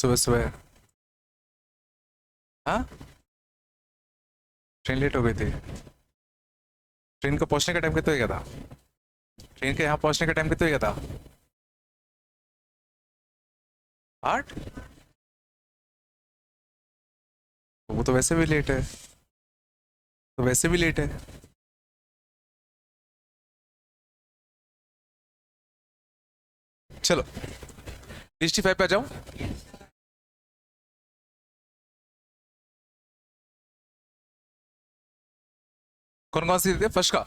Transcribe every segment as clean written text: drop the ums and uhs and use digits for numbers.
सुबह सुबह। हाँ, ट्रेन लेट हो गई थी। ट्रेन को पहुंचने का टाइम कितना हो गया था? ट्रेन के यहाँ पहुंचने का टाइम कितना हो गया था? 8। वो तो वैसे भी लेट है। तो वैसे भी लेट है। चलो, लिस्ट 5 पे आ जाओ। कौन कौन सी थी? फर्स्ट का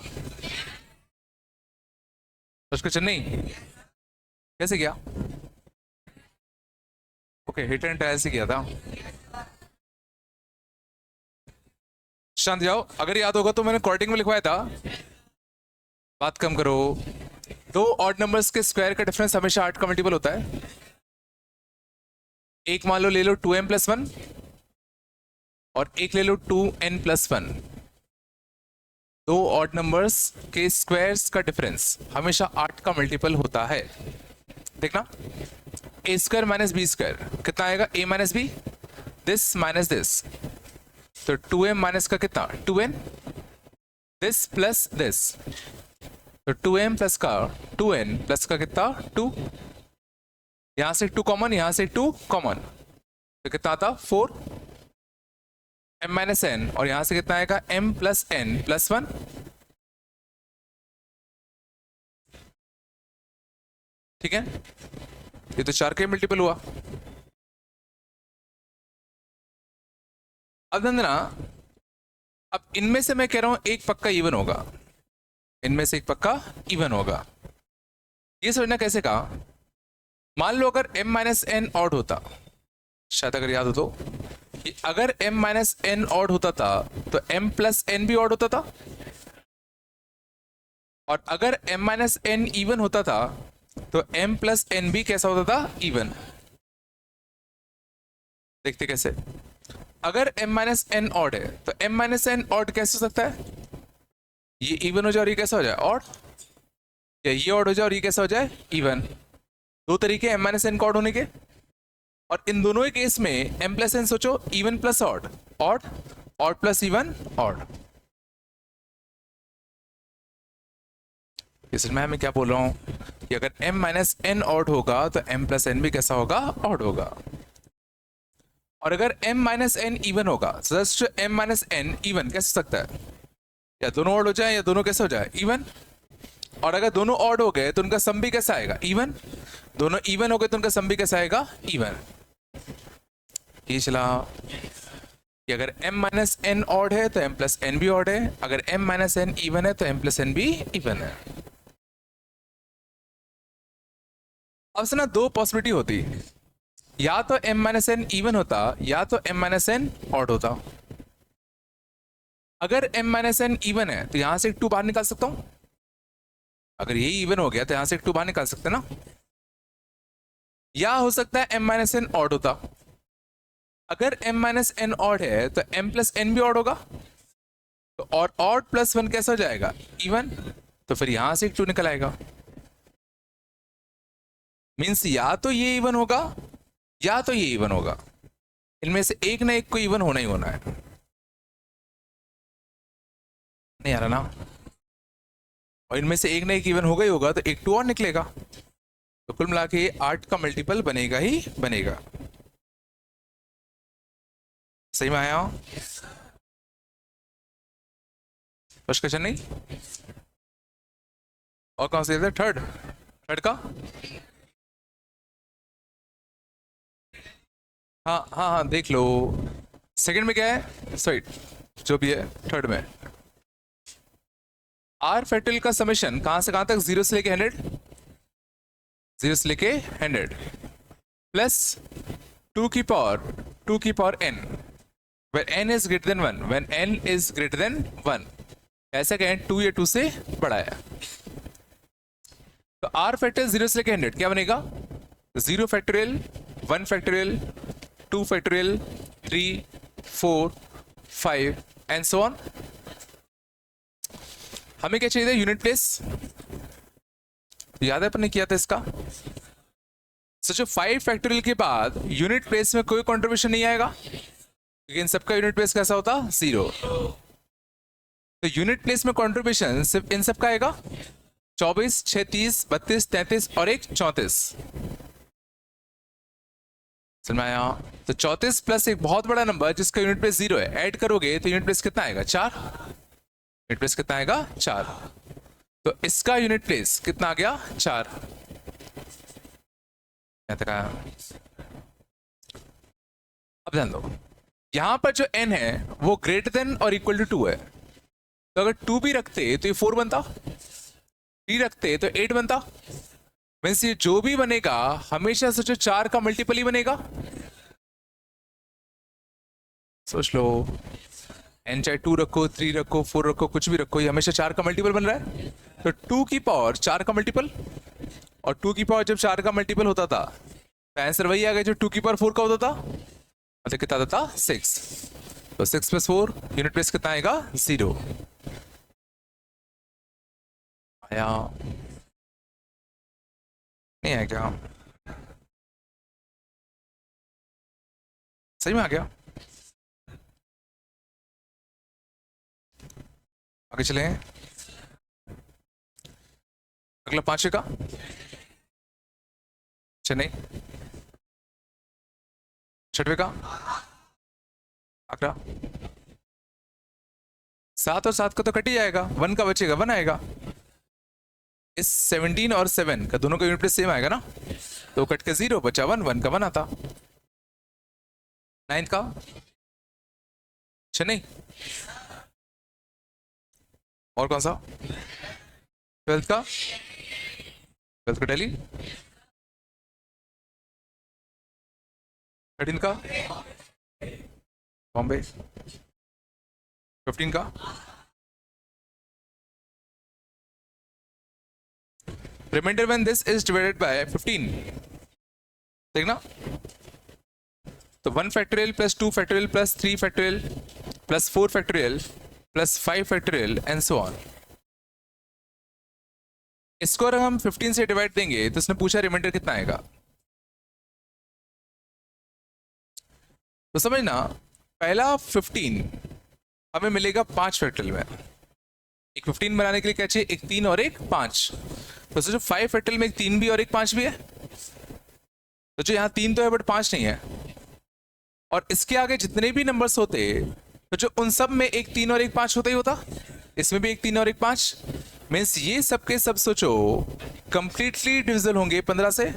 चेन्नई कैसे किया? ओके, हिट एंड ट्रायल से किया था। शांत जाओ, अगर याद होगा तो मैंने कोडिंग में लिखवाया था। बात कम करो। दो ऑड नंबर्स के स्क्वायर का डिफरेंस हमेशा 8 का मल्टीपल होता है। एक मान लो ले लो 2m+1 और एक ले लो 2n+1। दो ऑड नंबर्स के स्क्वायर्स का डिफरेंस हमेशा 8 का मल्टीपल होता है। देखना, a square minus b square कितना आएगा? a minus b, this minus this, तो 2m माइनस का कितना? 2n, दिस प्लस दिस, तो 2m प्लस का 2n प्लस का कितना? 2। यहां से 2 कॉमन, यहां से 2 कॉमन, तो कितना आता? 4 m माइनस n, और यहां से कितना आएगा? m plus n plus 1। ठीक है, ये तो 4 का मल्टीपल हुआ। अब समझना, अब इनमें से मैं कह रहा हूं एक पक्का इवन होगा, इनमें से एक पक्का इवन होगा। ये समझना कैसे कहा? मान लो अगर m माइनस एन ऑड होता, शायद अगर याद हो तो, कि अगर m माइनस एन ऑड होता था तो m प्लस एन भी ऑड होता था, और अगर m माइनस एन इवन होता था तो m प्लस एन भी कैसा होता था? इवन। देखते कैसे। अगर m माइनस एन ऑड है तो m माइनस एन ऑड कैसे हो सकता है? ये इवन हो जाए और ये कैसा हो जाए? ऑड। या ये ऑड हो जाए और ये कैसा हो जाए? इवन। दो तरीके m माइनस एन का ऑड होने के, और इन दोनों ही केस में m प्लस एन सोचो, even plus odd, odd, odd plus even, odd. इसमें मैं क्या बोल रहा हूं कि अगर m माइनस एन ऑड होगा तो m प्लस एन भी कैसा होगा? ऑड होगा। और अगर m माइनस एन इवन होगा, just m minus n even कैसे हो सकता है? या दोनों ऑड हो जाए या दोनों कैसे हो जाए? इवन। और अगर दोनों ऑड हो गए तो उनका सम भी कैसा आएगा? इवन। दोनों इवन हो गए तो उनका सम भी कैसा आएगा? इवन। ये चला कि अगर m माइनस एन ऑड है तो m प्लस एन भी ऑड है, अगर m माइनस एन इवन है तो m प्लस एन भी इवन है। अब से ना दो पॉसिबिलिटी होती, या तो m माइनस एन इवन होता या तो m माइनस एन ऑड होता। अगर m माइनस एन इवन है तो यहां से एक 2 बाहर निकाल सकता हूं। अगर ये इवन हो गया तो यहां से एक 2 बाहर निकाल सकते हैं ना। या हो सकता है m माइनस एन ऑड होता। अगर m माइनस एन ऑड है तो m प्लस एन भी ऑड होगा, तो और ऑड प्लस 1 कैसा हो जाएगा? इवन। तो फिर यहां से एक 2 निकल आएगा। मीन्स या तो ये इवन होगा या तो ये इवन होगा, इनमें से एक ना एक को इवन होना ही होना है। नहीं आ रहा ना? और इनमें से एक ना एक इवन होगा ही होगा, तो एक 2 और निकलेगा, तो कुल मिला के 8 का मल्टीपल बनेगा ही बनेगा। सही में आया? फर्स्ट क्वेश्चन नहीं? और कौन सा? थर्ड। थर्ड का हाँ हाँ हाँ, देख लो। सेकंड में क्या है? सॉरी, जो भी है थर्ड में आर फैक्टोरियल का समेशन कहां से कहां तक? 0 से लेके 100, 0 से लेके 100 प्लस 2 की power n, when n is greater than 1, when n is greater than 1, ऐसा कहें 2 या 2 से बड़ा है। तो आर फैक्टोरियल 0 से लेके 100 क्या बनेगा? 0 factorial, 1 factorial, 2 factorial, 3, 4, 5 and so on. हमें क्या चाहिए था? Unit place. याद है अपन ने किया था इसका? सोचो 5 फैक्टोरियल के बाद यूनिट प्लेस में कोई कंट्रीब्यूशन नहीं आएगा क्योंकि इन सबका यूनिट प्लेस कैसा होता, 0। तो यूनिट प्लेस में कंट्रीब्यूशन सिर्फ इन सब का आएगा 24, 36, 32, 33 और एक 34। समझ में आया? तो 34 प्लस एक बहुत बड़ा नंबर जिसका यूनिट प्लेस 0 है, ऐड करोगे तो यूनिट प्लेस कितना आएगा, 4। यूनिट प्लेस कितना आएगा, 4। तो इसका यूनिट प्लेस कितना आ गया, 4। अब ध्यान दो, यहां पर जो n है वो ग्रेटर देन और इक्वल टू 2 है। तो अगर 2 भी रखते तो ये 4 बनता, 3 रखते तो 8 बनता। मीन्स ये जो भी बनेगा हमेशा सोचो 4 का मल्टीपल ही बनेगा। सोच लो, n चाहे 2 रखो, 3 रखो, 4 रखो, कुछ भी रखो, ये हमेशा 4 का मल्टीपल बन रहा है। तो 2 की पावर 4 का मल्टीपल, और 2 की पावर जब 4 का मल्टीपल होता था तो आंसर वही आ गया जो 2 की पावर 4 का होता था। मतलब कितना आता था, 6। तो 6 + 4 यूनिट प्लेस कितना आएगा, 0 आया। नहीं आया क्या, सही में आ गया। आगे चले, अगला 5 का चेन्नई, 6वें का आगरा। 7 और 7 का तो कट ही जाएगा, 1 का बचेगा, 1 आएगा। इस 17 और 7 का दोनों का यूनिट प्लेस सेम आएगा ना, तो कट के 0 बचा 1, 1 का 1 आता। 9 का चेन्नई, और कौन सा, 12 का, 12 का दिल्ली, 13 का बॉम्बे, 15 का remainder when this is divided by 15, देखना। तो 1 factorial plus 2 factorial plus 3 factorial plus 4 factorial plus 5 factorial and so on. इसको अगर हम 15 से डिवाइड देंगे तो उसने पूछा रिमाइंडर कितना आएगा। तो समझना, पहला 15 हमें मिलेगा 5 फैक्टोरियल में। एक 15 बनाने के लिए क्या चाहिए, एक 3 और एक 5। तो सोचो 5 फैक्टोरियल में एक 3 भी और एक 5 भी है। तो जो यहाँ 3 तो है बट 5 नहीं है। और इसके आगे जितने भी नंबर्स होते तो जो उन सब में एक 3 और एक 5 होता ही होता, इसमें भी एक 3 और एक 5। मीन्स ये सब के सब सोचो कंप्लीटली डिविजिबल होंगे 15 से।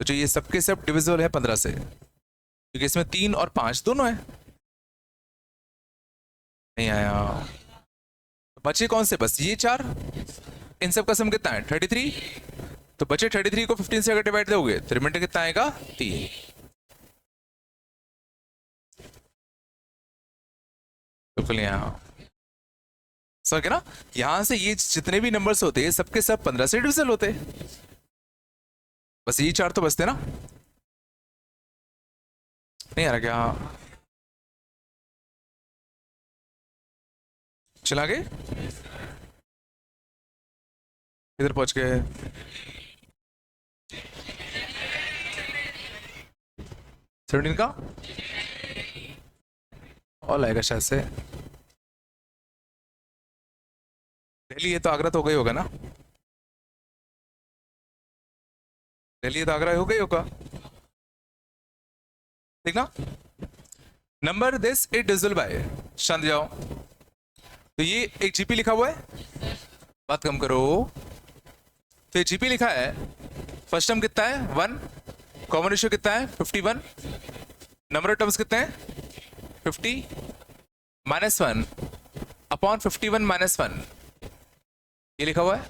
तो जो ये सबके सब डिविजिबल है 15 से, क्योंकि इसमें 3 और 5 दोनों है। नहीं आया, तो बचे कौन से, बस ये 4। इन सब का सम कितना है, 33। तो बचे 33 को 15 से अगर डिवाइड दोगे तो रिमाइंडर कितना आएगा, 3। बिल्कुल यहाँ समझ गए ना। यहां से ये जितने भी नंबर्स होते हैं सबके सब 15 से डिविजिबल होते, बस ये 4 तो बचते ना। नहीं आ रहा क्या, चला गए, इधर पहुंच गए। सेवनटीन का और आएगा शायद से, दिल्ली है तो आगरा तो हो गई होगा ना, दिल्ली है तो आगरा हो गई होगा। देखना, number this it divisible by, शांत जाओ। तो ये एक जीपी लिखा हुआ है, बात कम करो। तो ये जीपी लिखा है, फर्स्ट टर्म कितना है 1, कॉमन रेशियो कितना है 51, नंबर ऑफ टर्म्स कितने हैं 50 -1 अपॉन 51 -1, ये लिखा हुआ है।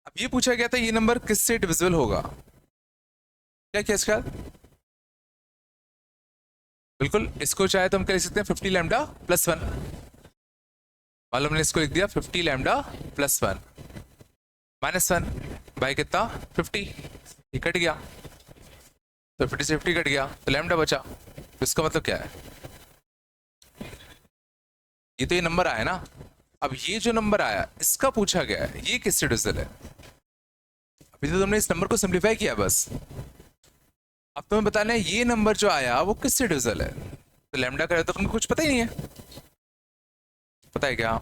अब ये पूछा गया था ये नंबर किससे डिविजिबल होगा, क्या किया इसका, बिल्कुल इसको चाहे तो हम कह सकते हैं 50 लैम्डा + 1। मान लो हमने इसको लिख दिया 50 लैम्डा + 1 -1 बाई कितना 50, ये कट गया तो 50 से 50 कट गया तो लैम्डा बचा। तो इसका मतलब क्या है, ये तो ये नंबर आया ना, अब ये जो नंबर आया इसका पूछा गया है, ये किससे डिविजिबल है? अभी तो तुमने इस नंबर को सिंप्लीफाई किया बस, अब तुम्हें बताना है ये नंबर जो आया वो किससे डिविजिबल है। तो लैम्डा का तो तुमको कुछ पता ही नहीं है, पता है क्या?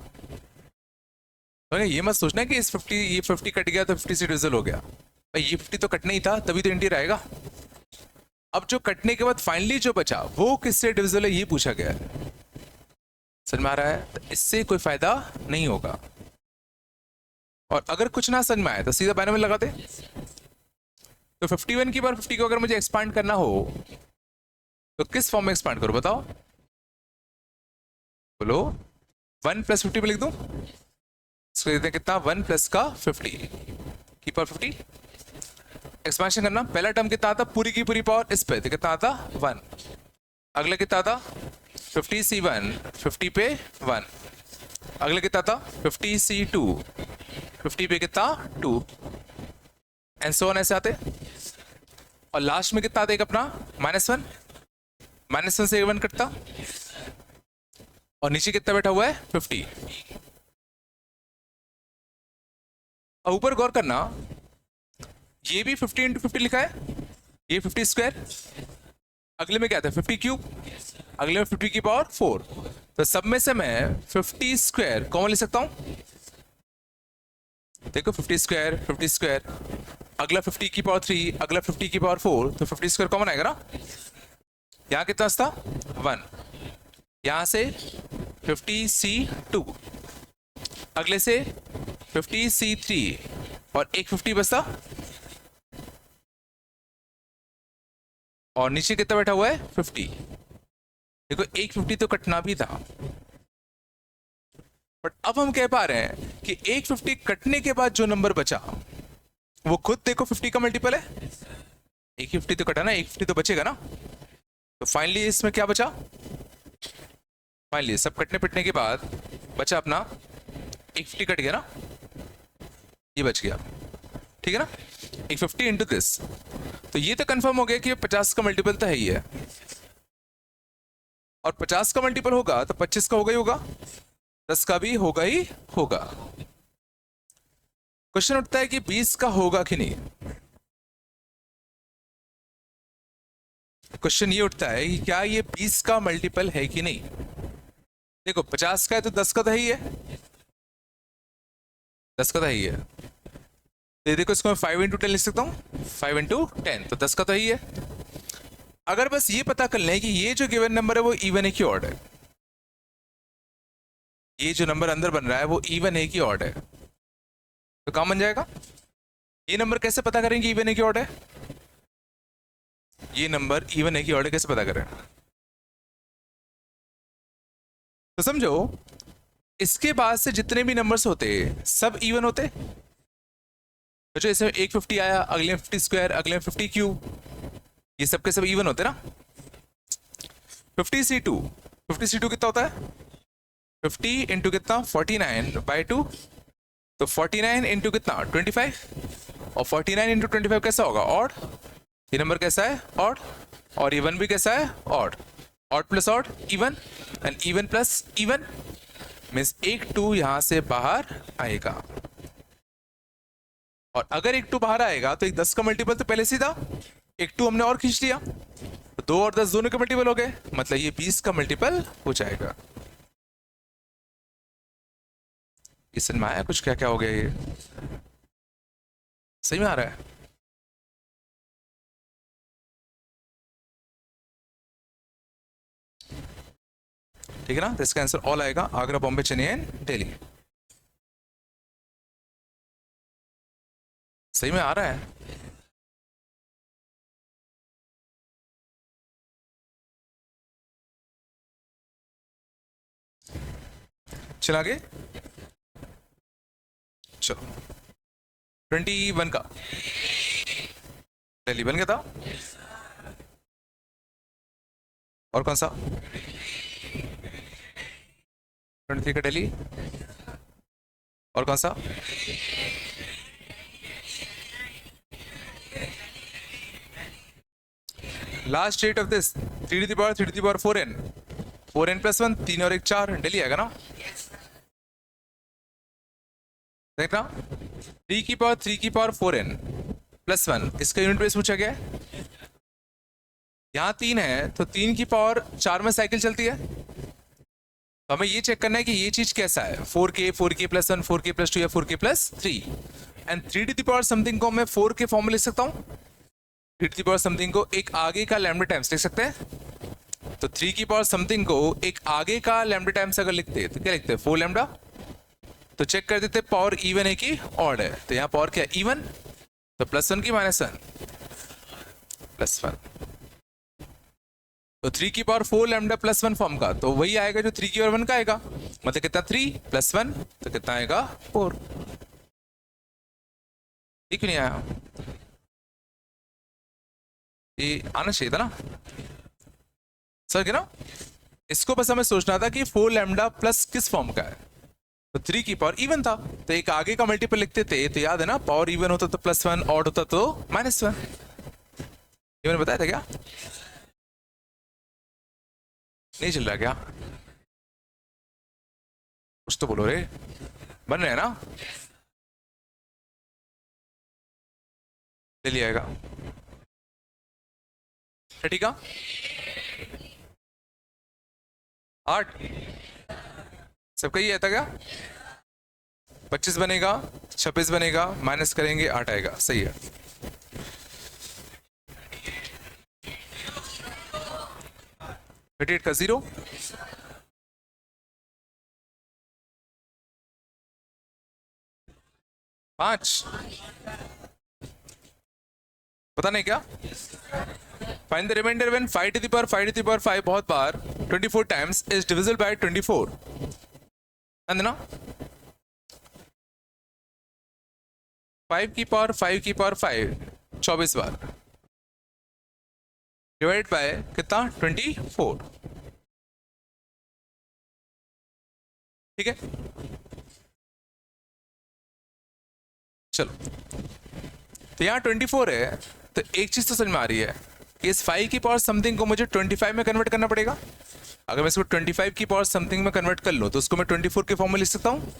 तो ये मत सोचना कि इस 50 ये 50 कट गया तो 50 से डिविजिबल हो गया, भाई ये 50 तो कटना ही था, तभी तो इंटीजर आएगा। अब जो कटने के बाद फाइनली जो बचा वो किससे डिविजिबल है ये पूछा गया है, समझ में आ रहा है? तो इससे कोई फायदा नहीं होगा। और अगर कुछ ना समझ में आए तो सीधा बाइनोमियल लगा दे। तो 51 की बार 50 को अगर मुझे एक्सपांड करना हो तो किस फॉर्म में एक्सपांड करूं बताओ? बोलो। 1 + 50 में लिख दूं, इसको लिखते हैं कितना, 1 + का 50 की पावर 50। एक्सपेंशन करना, पहला टर्म कितना आता पूरी की पूरी पावर इस पे, तो कितना आता 1। अगला कितना आता 50c1 50 पे 1। अगला कितना था 50c2 50 पे कितना 2, एंड सो ऑन ऐसे आते। और लास्ट में कितना आता एक अपना -1, -1 से 1 कटता, और नीचे कितना बैठा हुआ है 50। और ऊपर गौर करना, ये भी 50 × 50 लिखा है, ये 50²। अगले में क्या था 50³ अगले में 50 की पावर 4। तो सब में से मैं 50² कॉमन ले सकता हूं, देखो 50², 50², अगला 50 की पावर 3, अगला 50 की पावर 4, तो 50² कॉमन आएगा ना। यहां कितना था 1, यहां से 50c2, अगले से 50c3, और एक 50 बचता, और नीचे कितना बैठा हुआ है 50। देखो एक 50 तो कटना भी था, बट अब हम कह पा रहे हैं कि एक 50 कटने के बाद जो नंबर बचा वो खुद देखो 50 का मल्टीपल है। एक 50 तो कटा ना, एक 50 तो बचेगा ना। तो फाइनली इसमें क्या बचा, फाइनली सब कटने पिटने के बाद बचा अपना एक 50 कट गया ना, ये बच गया, ठीक है ना। एक 50 इंटू दिस, तो ये तो कंफर्म हो गया कि 50 का मल्टीपल तो है ही है, और 50 का मल्टीपल होगा तो 25 का होगा ही होगा, 10 का भी होगा ही होगा। क्वेश्चन उठता है कि 20 का होगा कि नहीं। क्वेश्चन ये उठता है कि क्या ये 20 का मल्टीपल है कि नहीं। देखो 50 का है तो 10 का तो है ही है, 10 का तो है ही है। तो देखो इसको मैं 5 × 10 लिख सकता हूँ, 5 × 10, तो 10 का तो ही है। अगर बस ये पता कर लें कि ये जो गिवन नंबर है वो इवन है कि ऑड है, ये जो नंबर अंदर बन रहा है वो इवन है कि ऑड है, तो काम बन जाएगा। ये नंबर कैसे पता करेंगे इवन है कि ऑड है, ये नंबर इवन है कि ऑड है कैसे पता करें? तो समझो इसके बाद से जितने भी नंबर्स होते सब इवन होते। तो इसमें एक 50 आया, अगले में 50², अगले में 50³, ये सब के सब इवन होते ना। 50c2, 50c2 कितना होता है 50 इंटू कितना 49/2, तो 49 इंटू कितना 25, और 49 इंटू 25 कैसा होगा ऑड। ये नंबर कैसा है ऑड, और इवन भी कैसा है odd. Odd plus odd even, and even plus even means एक 2 यहां से बाहर आएगा। और अगर एक 2 बाहर आएगा तो एक 10 का मल्टीपल तो पहले सीधा एक 2 हमने और खींच लिया, तो 2 और 10 दोनों के मल्टीपल हो गए, मतलब ये 20 का मल्टीपल हो जाएगा। ये समझ में आया कुछ क्या क्या हो गया, ये सही में आ रहा है? ठीक है ना। तो इसका आंसर ऑल आएगा, आगरा, बॉम्बे, चेन्नई एंड दिल्ली। सही में आ रहा है? चल आगे, चलो 21 का दिल्ली बन गया था, और कौन सा 23 का दिल्ली, और कौन सा last date of this 3 to the power 4n 4n + 1, 3 और 1 4 दिल्ली आएगा ना। देखना, 3 की पावर 4n+1 इसका यूनिट प्लेस पूछा गया है। यहाँ 3 है तो 3 की पावर 4 में साइकिल चलती है, तो हमें ये चेक करना है कि ये चीज कैसा है, 4k+1, 4k+2 या 4k+3। एंड 3 समथिंग को मैं 4 के फॉर्म में लिख सकता हूँ। 3 समथिंग को एक आगे का लैम्डा टाइम्स लिख सकते हैं। तो 3 को एक आगे का लैम्डा टाइम्स अगर लिखते हैं तो क्या लिखते हैं, 4 लैम्डा। तो चेक कर देते पावर इवन है कि ऑड है, तो यहाँ पावर क्या है, इवन। तो +1 की -1 +1, तो 3 की पावर 4 लैम्डा +1 फॉर्म का, तो वही आएगा जो 3 की पावर 1 का आएगा। मतलब कितना, 3 + 1 तो कितना आएगा, 4। ठीक नहीं आया, ये आना चाहिए था ना सर, क्या ना। इसको बस हमें सोचना था कि 4 लैम्डा प्लस किस फॉर्म का है। तो 3 की पावर इवन था, तो एक आगे का मल्टीपल लिखते थे, तो याद है ना, पावर इवन होता तो +1, ऑड होता तो -1। ये मैंने बताया था क्या, नहीं चल रहा क्या, कुछ तो बोलो रे, बन रहे हैं ना, चलिए आएगा। ठीक है, 8 सबका ही आता क्या, 25 बनेगा, 26 बनेगा, माइनस करेंगे 8 आएगा, सही है। का 0, पांच, पता नहीं क्या। फाइंड द रिमाइंडर व्हेन 5 बहुत बार 24 टाइम्स इज डिविजिबल बाय 24, है ना। 5 24 बार डिवाइड बाय कितना, 24। ठीक है, चलो, तो यहाँ 24 है, तो एक चीज तो समझ में आ रही है कि इस 5 की पावर समथिंग को मुझे 25 में कन्वर्ट करना पड़ेगा। अगर मैं इसको 25 की पावर समथिंग में कन्वर्ट कर लूँ तो उसको मैं 24 के फॉर्म में लिख सकता हूँ।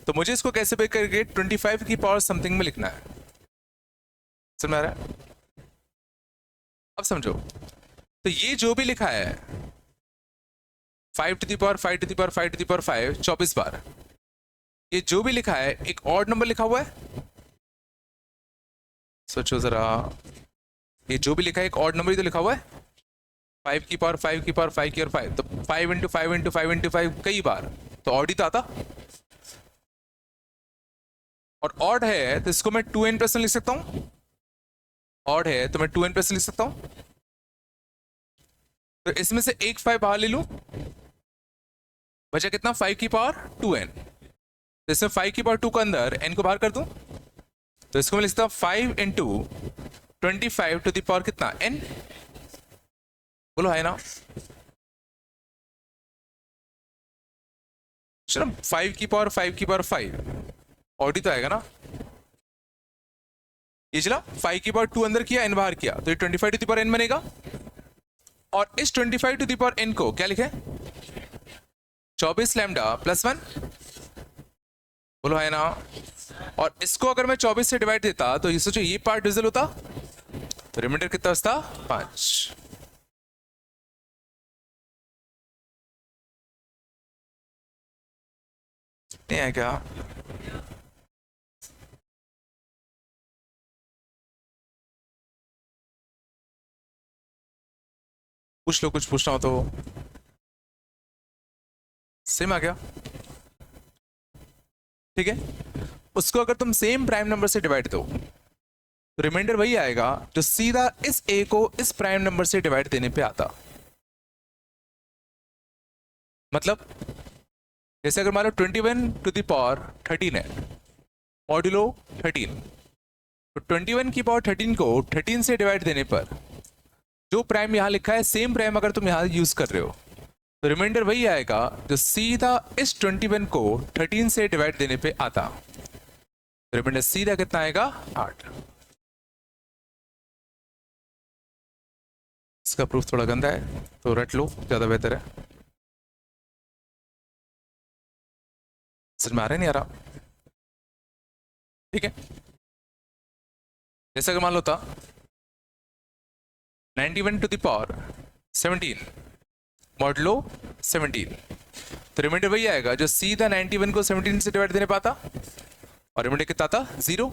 तो मुझे इसको कैसे पे करके 25 की पावर समथिंग में लिखना है, समझ में आ रहा है। अब समझो, तो ये जो भी लिखा है 5 24 बार, ये जो भी लिखा है एक ऑड नंबर लिखा हुआ है। सोचो जरा, ये जो भी लिखा है एक ऑड नंबर ही तो लिखा हुआ है। 5 तो 5 इंटू 5 इंटू 5 इंटू 5 कई बार, तो ऑड ही तो आता। और ऑड है तो इसको मैं 2n+1 लिख सकता हूं। ऑड है तो मैं 2n+1 लिख सकता हूं। तो इसमें से एक 5 बाहर ले लूं, बचा कितना, 5 की पावर 2n। तो इसमें 5 की पावर 2 का अंदर n को बाहर कर दूं, तो इसको मैं लिखता हूं 5 इंटू 25 टू द पावर कितना, n। बोलो है ना, चलो 5 ऑड ही तो आएगा ना। ये चला 5 की पावर 2 अंदर किया, n बाहर किया, तो ये 25 टू द पावर n बनेगा। और इस 25 टू द पावर n को क्या लिखे, 24 लैम्डा +1। बोलो है ना। और इसको अगर मैं 24 से डिवाइड देता तो ये सोचो ये पार्ट डिविजिबल होता, तो रिमाइंडर कितना बचता, 5। नहीं है क्या, पूछ लो, कुछ पूछना हो तो। सेम आ गया, ठीक है। उसको अगर तुम सेम प्राइम नंबर से डिवाइड दो तो रिमाइंडर वही आएगा जो सीधा इस a को इस प्राइम नंबर से डिवाइड देने पे आता। मतलब जैसे अगर मान लो 21 टू द पावर 13 है, मॉड्यूलो 13, तो 21 की पावर 13 को 13 से डिवाइड देने पर जो प्राइम यहां लिखा है सेम प्राइम अगर तुम यहां यूज कर रहे हो तो रिमाइंडर वही आएगा जो सीधा इस 21 को 13 से डिवाइड देने पे आता। रिमाइंडर सीधा कितना आएगा, 8। इसका प्रूफ थोड़ा गंदा है तो रट लो, ज्यादा बेहतर है। समझ में आ रहा है, नहीं आ रहा। ठीक है, जैसा कि मान लो था 91 टू द पावर 17 मॉडलो 17, तो रिमाइंडर वही आएगा जो सीधा 91 को 17 से डिवाइड देने पाता, और रिमाइंडर कितना था 0,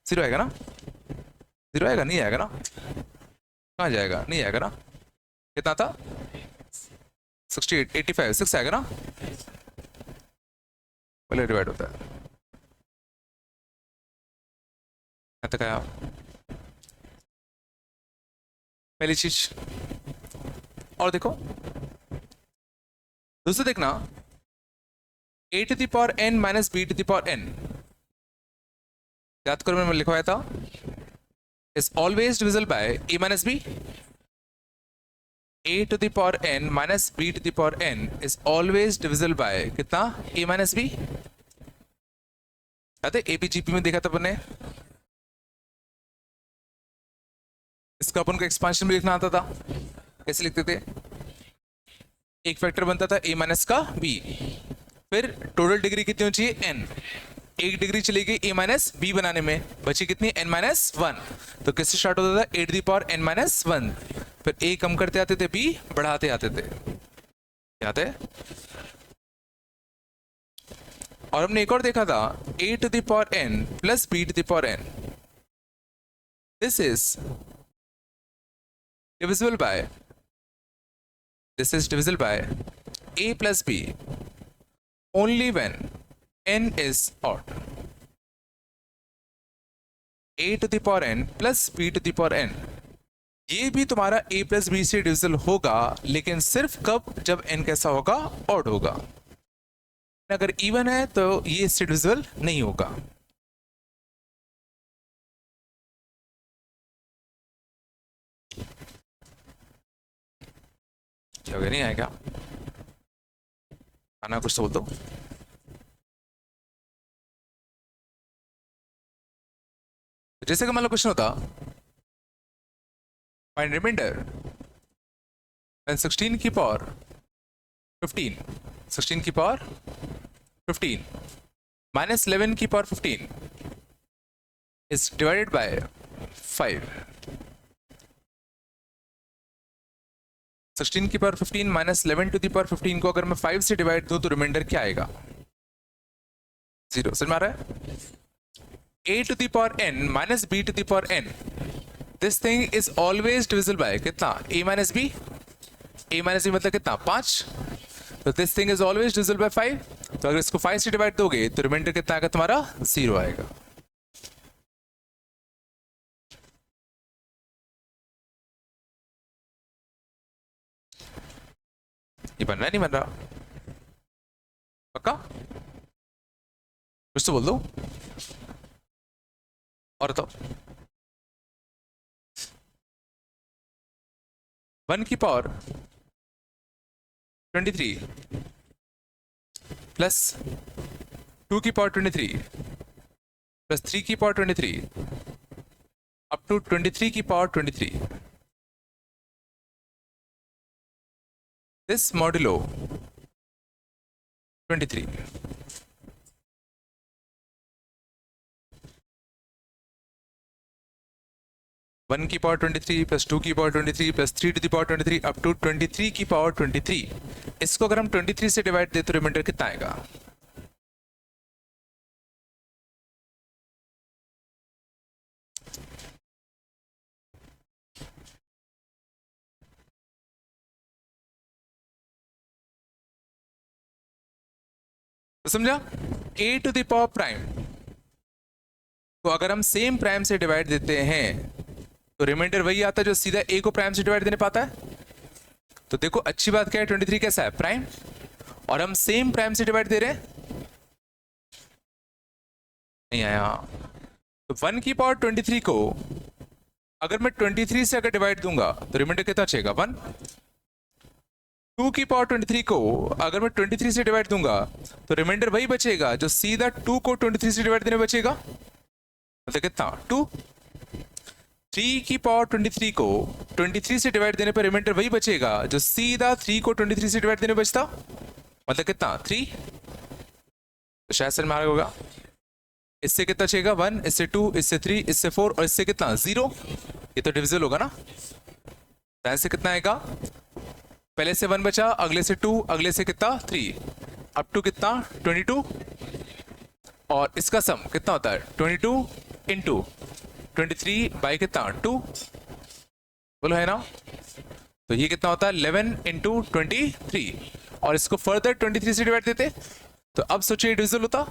0 आएगा ना, 0 आएगा, नहीं आएगा ना, कहाँ जाएगा, नहीं आएगा ना, कितना था 68 85 6 आएगा ना, पहले डिवाइड होता है तक आया। पहली चीज, और देखो दूसरा देखना, a to the power n minus b to the power n, याद करो मैंने लिखवाया था, is always divisible by a minus b, a to the power n minus b to the power n is always divisible by कितना, a minus b। याद है APGP में देखा था अपन ने, इसका अपन को एक्सपांशन भी लिखना आता था, कैसे लिखते थे, एक फैक्टर बनता था a माइनस का b, फिर टोटल डिग्री कितनी होनी चाहिए n, एक डिग्री चली गई a माइनस b बनाने में, बची कितनी n माइनस 1, तो किससे स्टार्ट होता था a to the power n minus 1, फिर a कम करते आते थे b बढ़ाते आते थे, याद है। और हमने एक और देखा था a to the power n plus b to the power n, this is divisible by, this is divisible by a plus b only when n is odd, a to the power n plus b to the power n, ये भी तुम्हारा a plus b से divisible होगा, लेकिन सिर्फ कब, जब n कैसा होगा, ऑड होगा। अगर इवन है तो ये इससे डिविजिबल नहीं होगा। क्या नहीं आएगा, आना कुछ तो बोल दो। जैसे कि मान लो क्वेश्चन होता, फाइंड रिमाइंडर व्हेन 16 की पावर 15, 16 की पावर 15 माइनस 11 की पावर 15 इज डिवाइडेड बाय 5। 16 की power 15 minus 11 to the power 15 को अगर मैं 5 से डिवाइड दूं तो रिमाइंडर क्या आएगा, 0। समझ में आ रहा है, a to the power n minus b to the power n, this thing is always divisible by कितना, a minus b, a minus b मतलब कितना 5, तो this thing is always divisible by 5, तो अगर इसको 5 से डिवाइड दोगे तो रिमाइंडर कितना आएगा तुम्हारा, 0 आएगा। ये बन रहा है, नहीं बन रहा, पक्का कुछ तो बोल दो, और तो 1 की पावर 23 प्लस 2 की पावर 23 प्लस 3 की पावर 23 अप टू 23 की पावर 23, दिस मॉड्यूलो 23, वन की पावर 23 प्लस 2 की power 23 plus 3 to the power 23 up to 23 की पावर 23, इसको अगर हम 23 से डिवाइड दे तो रिमाइंडर कितना आएगा, तो समझा। a to the power prime को अगर हम सेम प्राइम से डिवाइड देते हैं तो रिमाइंडर वही आता है जो सीधा a को प्राइम से डिवाइड देने पाता है। तो देखो अच्छी बात क्या है, 23 कैसा है प्राइम, और हम सेम प्राइम से डिवाइड दे रहे हैं, नहीं आया। तो 1 की पावर 23 को अगर मैं 23 से अगर डिवाइड दूंगा तो रिमाइंडर कितना चाहिए 1। 2 की पावर 23 को अगर मैं 23 से डिवाइड दूंगा तो रिमाइंडर वही बचेगा जो सीधा 2 को 23 से डिवाइड देने बचेगा, मतलब कितना 2। 3 की पावर 23 को 23 से डिवाइड देने पर रिमाइंडर वही बचेगा जो सीधा 3 को 23 से डिवाइड देने बचता, मतलब कितना 3। तो शायद सर में आ होगा, इससे कितना चाहिएगा 1, इससे 2, इससे 3, इससे 4 और इससे कितना 0। ये तो डिविजिबल होगा ना, तो ऐसे कितना आएगा, पहले से 1 बचा, अगले से 2, अगले से कितना 3, अप टू कितना 22, और इसका सम कितना होता है 22 इंटू 23 बाई कितना 2, बोलो है ना। तो ये कितना होता है 11 इंटू 23, और इसको फर्दर 23 से डिवाइड देते, तो अब सोचिए डिविजिबल होता,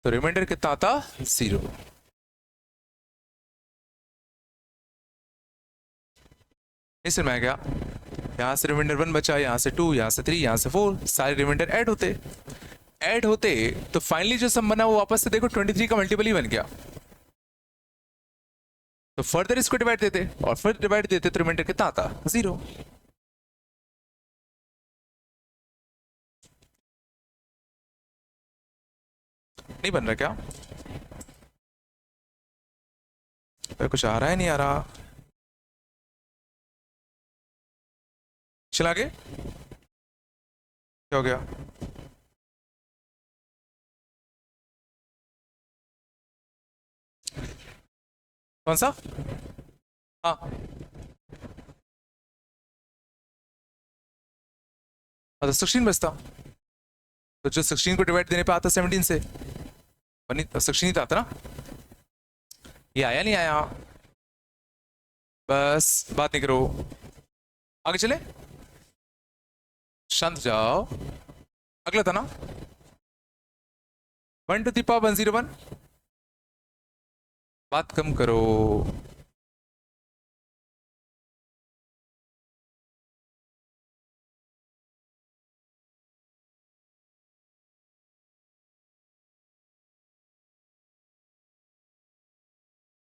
तो रिमाइंडर कितना आता 0। इस में क्या, यहां से रिमाइंडर 1 बचा, यहां से 2, यहां से 3, यहां से 4, सारे रिमाइंडर ऐड होते तो फाइनली जो सम बना वो वापस से देखो 23 का मल्टीपल ही बन गया। तो फर्दर इसको डिवाइड देते, और फिर डिवाइड देते तो रिमाइंडर कितना आता 0। नहीं बन रहा क्या, कुछ आ रहा है नहीं आ रहा, चला आगे, क्या हो गया, कौन सा, हाँ तो 16 बचता, तो जो 16 को डिवाइड देने पे आता 17 से, 16 ही तो आता ना, ये आया नहीं आया, बस बात नहीं करो, आगे चले, शांत जाओ, अगला था ना 1 टू द पावर 101, बात कम करो,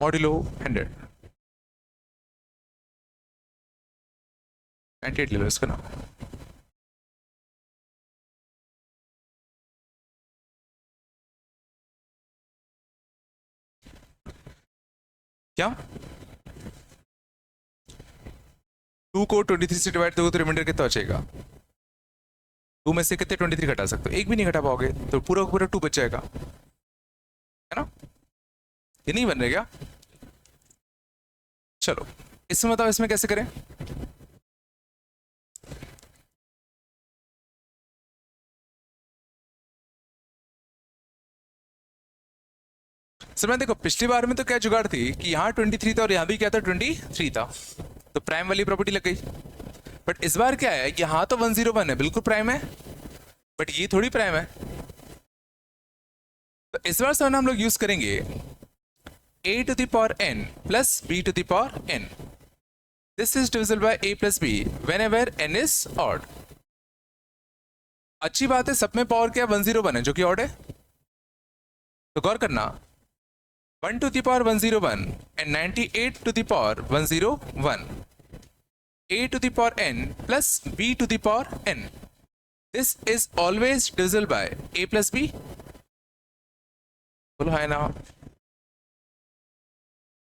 मॉड्यूलो 100, 98 ले लो इसका ना, क्या 2 को 23 से डिवाइड दोगे तो रिमाइंडर कितना बचेगा, 2 में से कितने 23 घटा सकते हो, एक भी नहीं घटा पाओगे, तो पूरा का पूरा 2 बच जाएगा, है ना, ये नहीं बन रहा क्या, चलो इसमें बताओ इसमें कैसे करें, सर मैं देखो पिछली बार में तो क्या जुगाड़ थी कि यहाँ 23 था और यहाँ भी क्या था 23 था, तो प्राइम वाली प्रॉपर्टी लग गई, बट इस बार क्या है, यहाँ तो 101 है बिल्कुल प्राइम है, बट ये थोड़ी प्राइम है, तो इस बार सर हम लोग यूज करेंगे a to the power n plus b to the power n, this is divisible by a plus b whenever n is odd। अच्छी बात है सब में पावर क्या 101 है जो कि ऑड है, तो गौर करना 1 to the power 101 and 98 to the power 101, a to the power n plus b to the power n, this is always divisible by a plus b, बोलो है ना,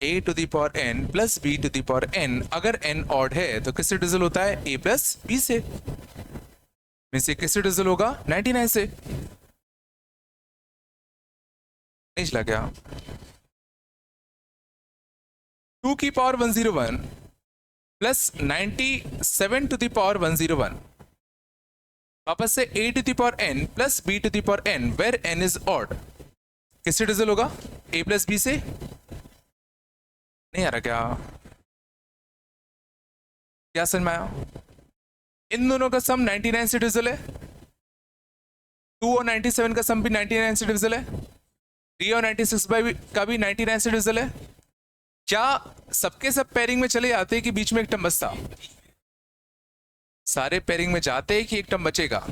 a to the power n plus b to the power n, अगर n odd है तो किससे divisible होता है a plus b से, में से किससे डिविजिबल होगा 99 से, नहीं चला क्या, 2 की power 101 plus 97 to the power 101, वापस से a to the power n plus b to the power n where n is odd, किससे डिविजिबल होगा a प्लस b से, नहीं आ रहा क्या, क्या समझ में आया, इन दोनों का सम 99 से डिविजिबल है, 2 और 97 का सम भी 99 से डिविजिबल है, 3 और 96 का भी 99 से डिविजिबल है, क्या सबके सब पेयरिंग में चले जाते हैं कि बीच में एक टर्म बचता, सारे पेयरिंग में जाते हैं कि एक टर्म बचेगा,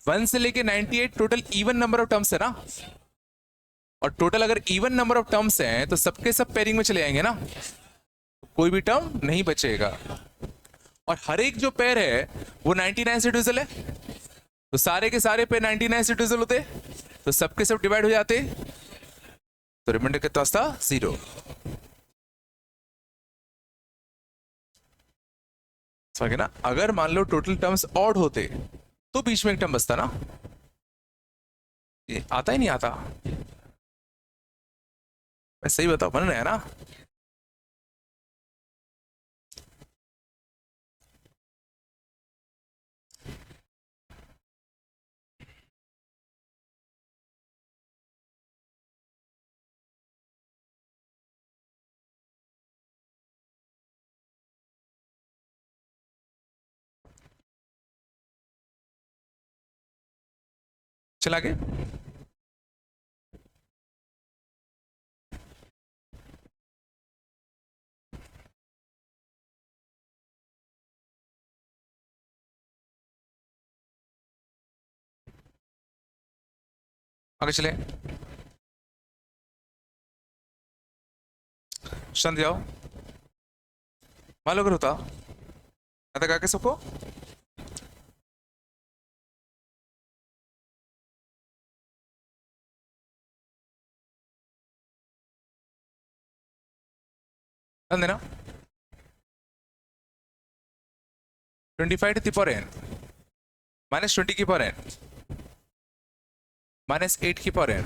1 से लेके 98 total even number of terms है ना, और टोटल अगर इवन नंबर ऑफ टर्म्स हैं तो सबके सब पेयरिंग में चले जाएंगे ना, कोई भी टर्म नहीं बचेगा, और हर एक जो पेयर है वो 99 से डिविजिबल है, तो सारे के सारे पेयर 99 से डिविजिबल होते, तो सबके सब डिवाइड हो जाते, तो रिमाइंडर कितना था 0। समझ गए ना? अगर मान लो टोटल टर्म्स ऑड होते तो बीच में एक टर्म बचता ना। ये आता ही नहीं आता। मैं सही बताओ, बन रहा है ना? चला आगे। आगे चले। शांत जाओ। मान लो अगर होता, मैं तो के सबको ध्यान देना। 25 टू द पावर n -20 की पावर n -8 की पावर n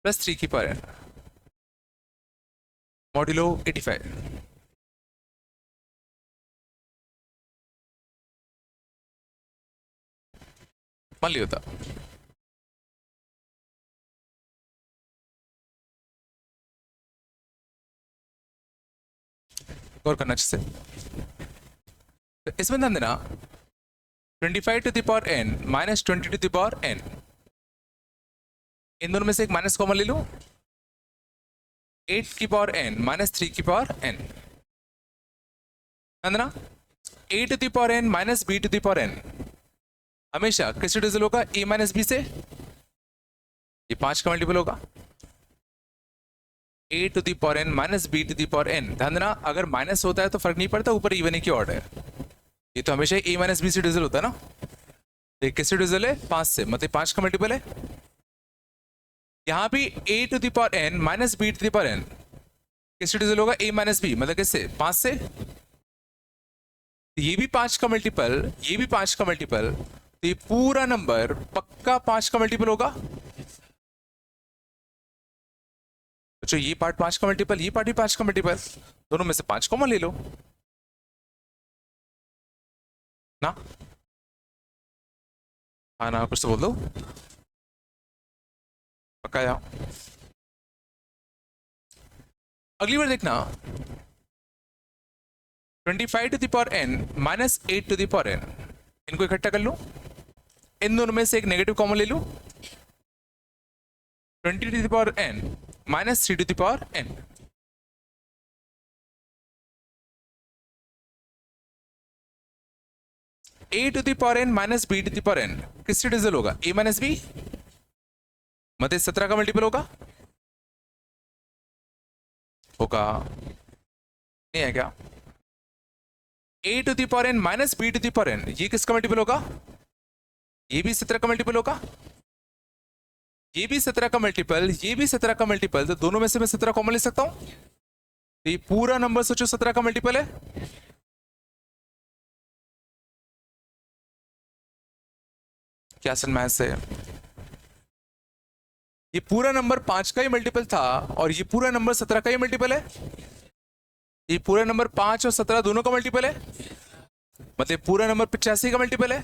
+3 की पावर n मॉड्यूलो 85। मान लिया होता। गौर करना अच्छे से। तो इसमें ध्यान देना, 25 to the power n -20 to the power n, इन दोनों में से एक माइनस कॉमन ले लो। 8 की पावर n -3 की पावर n, ध्यान देना। a to the power n -b to the power n हमेशा किससे डिविजल होगा? a -b से। ये 5 का मल्टीपल होगा। a to the power n -b to the power n, ध्यान देना अगर माइनस होता है तो फर्क नहीं पड़ता, ऊपर इवन की ऑर्डर है। ये तो हमेशा a -b से डिविजल होता है ना। ये किससे डिविजल है? 5 से, मतलब 5 का मल्टीपल है। यहाँ भी a to the power n -b to the power n किससे डिविजल होगा? a -b, मतलब किससे? 5 से। ये भी 5 का मल्टीपल, ये भी 5 का मल्टीपल, तो ये पूरा नंबर पक्का 5 का मल्टीपल होगा। तो ये पार्ट 5 का मल्टीपल, ये पार्ट भी 5 का मल्टीपल, दोनों में से 5 कॉमन ले लो ना। हाँ ना, कुछ तो बोल दो। पक्का जाओ। अगली बार देखना, 25 to the power n -8 to the power n, इनको इकट्ठा कर लो। इन दोनों में से एक नेगेटिव कॉमन ले लो। 20 to the power n -3 to the power n, a to the power n -b to the power n किससे डिविजल होगा? a -b, मतलब 17 का मल्टीपल होगा। होगा नहीं है क्या? a to the power n -b to the power n, ये किसका मल्टीपल होगा? ये भी 17 का मल्टीपल होगा। ये भी 17 का मल्टीपल, ये भी 17 का मल्टीपल, तो दोनों में से मैं 17 कॉमन ले सकता हूं। तो ये पूरा नंबर सोचो 17 का मल्टीपल है। क्या सन मैथ से? ये पूरा नंबर 5 का ही मल्टीपल था और ये पूरा नंबर 17 का ही मल्टीपल है। ये पूरा नंबर 5 और 17 दोनों का मल्टीपल है, मतलब पूरा नंबर 85 का मल्टीपल है।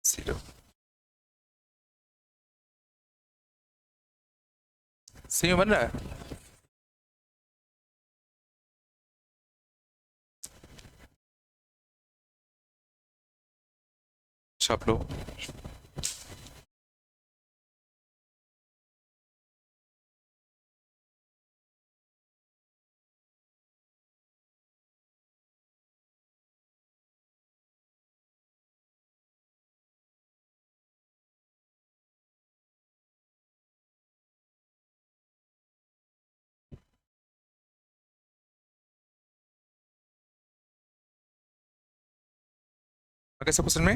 जीरो। सही में बन रहा है? छाप लो। कैसे क्वेश्चन में?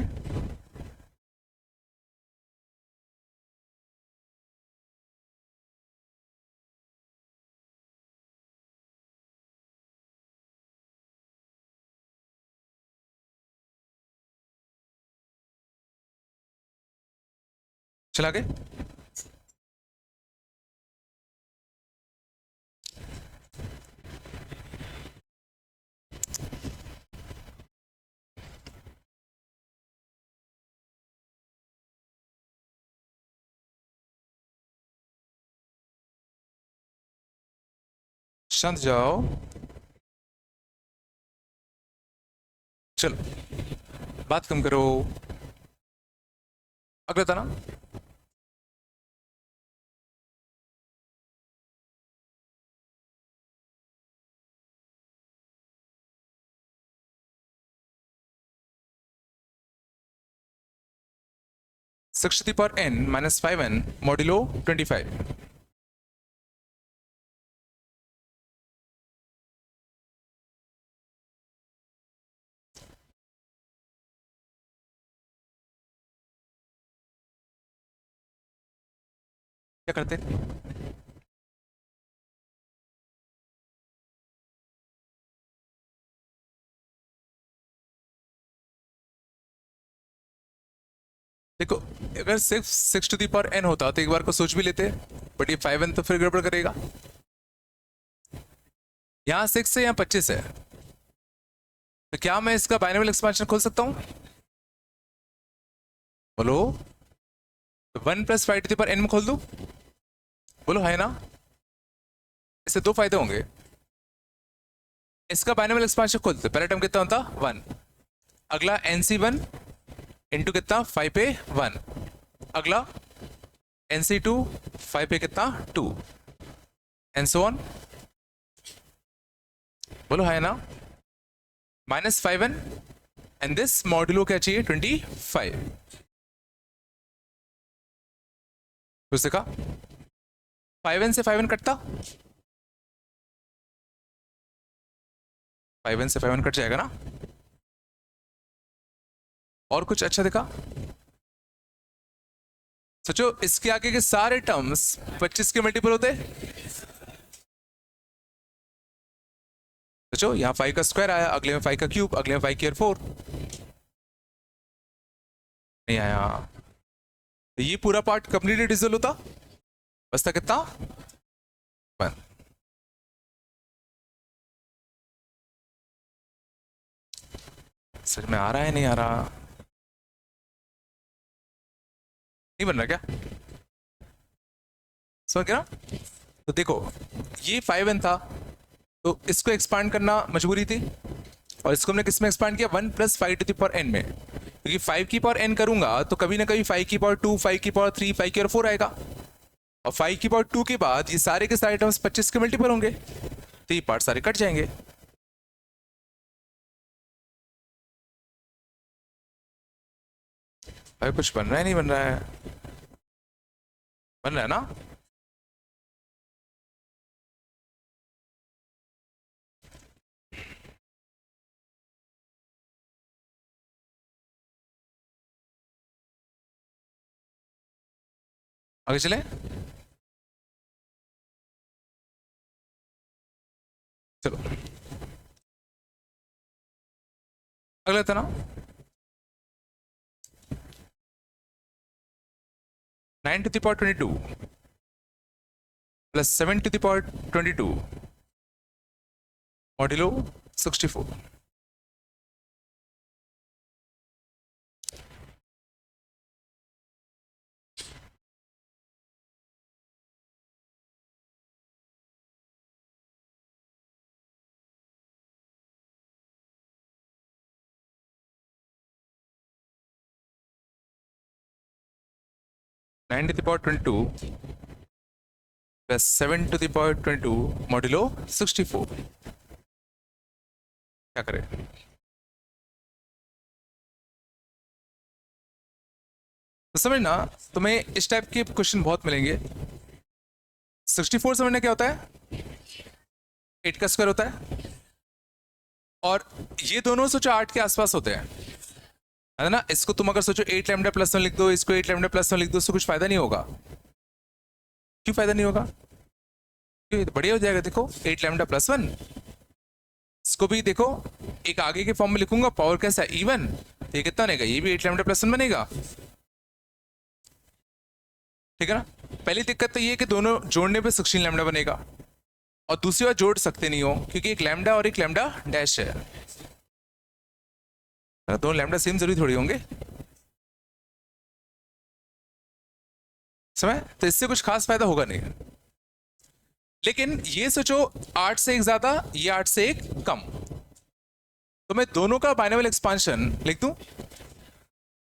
चला गए। शांत जाओ। चलो बात कम करो। अगला था ना। Six to the power n minus 5n modulo 25। क्या करते? देखो, अगर सिर्फ six to the power n होता तो एक बार को सोच भी लेते, बट ये 5n तो फिर गड़बड़ करेगा। यहाँ 6 है, यहाँ 25 है, तो क्या मैं इसका बाइनोमियल एक्सपेंशन खोल सकता हूँ? बोलो। 1 plus 5 to the power n में खोल दूँ? बोलो है ना। इससे दो फायदे होंगे। इसका बाइनोमियल एक्सपेंशन खोलते, पहला टर्म कितना होता? 1। अगला nc1 इंटू कितना? 5 पे 1। अगला nc2 5 पे कितना? 2 एंड सो ऑन। बोलो है ना। Minus 5n and this modulo क्या चाहिए? 25। कुछ देखा? 5n से 5n कटता, 5n से 5n कट जाएगा ना। और कुछ अच्छा दिखा? सोचो, इसके आगे के सारे टर्म्स 25 के मल्टीपल होते। सोचो, यहां 5 का स्क्वायर आया, अगले में 5 का क्यूब, अगले में 5 की 4 नहीं आया। तो ये पूरा पार्ट कंप्लीटली डिसॉल्व होता, बचता कितना? 1। सच में आ रहा है? नहीं आ रहा? नहीं बन रहा क्या? समझ गया ना? तो देखो, ये 5n था, तो इसको एक्सपांड करना मजबूरी थी, और इसको हमने किस में एक्सपांड किया? 1 plus 5 to the power n में। क्योंकि 5 की पावर n करूंगा तो कभी ना कभी 5 की पावर 2, 5 की पावर 3, 5 की पावर 4 आएगा, और 5 की पावर 2 के बाद ये सारे के सारे टर्म्स 25 के मल्टीपल होंगे, तो ये पार्ट सारे कट जाएंगे। भाई कुछ बन रहा है? नहीं बन रहा है? बन रहा है ना। आगे चले। चलो अगला था ना। 9 to the power 22 plus 7 to the power 22 modulo 64। 9 to the power 22 plus 7 to the power 22 modulo 64। क्या करें? तो समझना, तुम्हें इस टाइप के क्वेश्चन बहुत मिलेंगे। 64 समझना क्या होता है? 8 का स्क्वायर होता है, और ये दोनों सोचो 8 के आसपास होते हैं, है ना। इसको तुम अगर सोचो 8 लैम्डा प्लस 1 लिख दो, इसको 8 लैम्डा प्लस 1 लिख दो, उससे कुछ फायदा नहीं होगा। क्यों फायदा नहीं होगा? क्यों? ये तो बढ़िया हो जाएगा। देखो 8 लैम्डा प्लस 1, इसको भी देखो एक आगे के फॉर्म में लिखूंगा, पावर कैसा है? इवन, ये कितना बनेगा? ये भी 8 लैम्डा प्लस 1 बनेगा। ठीक है ना। पहली दिक्कत तो ये है कि दोनों जोड़ने पे 16 लैम्डा बनेगा, और दूसरी बात जोड़ सकते नहीं हो क्योंकि एक लैम्डा और एक लैम्डा डैश है। दोनों लैम्डा सेम जरूरी थोड़ी होंगे, समझ। तो इससे कुछ खास फायदा होगा नहीं। लेकिन ये सोचो 8 से एक ज्यादा, ये 8 से एक कम, तो मैं दोनों का बाइनोमियल एक्सपांशन लिख दूं।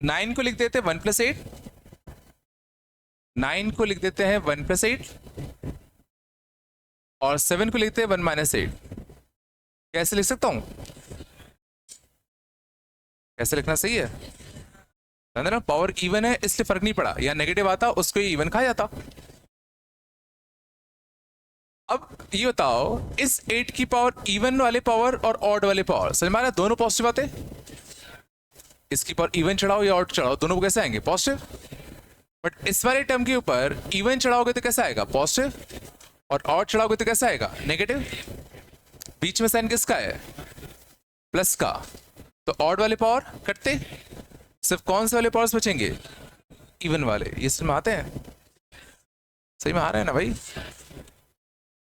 9 को लिख देते हैं 1+8, 9 को लिख देते हैं 1+8, और 7 को लिखते हैं 1-8। कैसे लिख सकता हूं? कैसे लिखना सही है ना? पावर इवन है इसलिए फर्क नहीं पड़ा, या नेगेटिव आता उसको इवन कहा जाता। अब ये बताओ, इस 8 की पावर इवन वाले पावर और ऑड वाले पावर, समझ में आ रहा है? दोनों पॉजिटिव आते। इसकी पावर इवन चढ़ाओ या ऑड चढ़ाओ, दोनों कैसे आएंगे? पॉजिटिव। बट इस वाले टर्म के ऊपर इवन चढ़ाओगे तो कैसा आएगा? पॉजिटिव। और ऑड चढ़ाओगे तो कैसा आएगा? नेगेटिव। बीच में साइन किसका है? प्लस का। तो ऑड वाले पावर कटते, सिर्फ कौन से वाले पावर्स बचेंगे? इवन वाले। ये समझ में आते हैं? सही में आ रहा है ना भाई?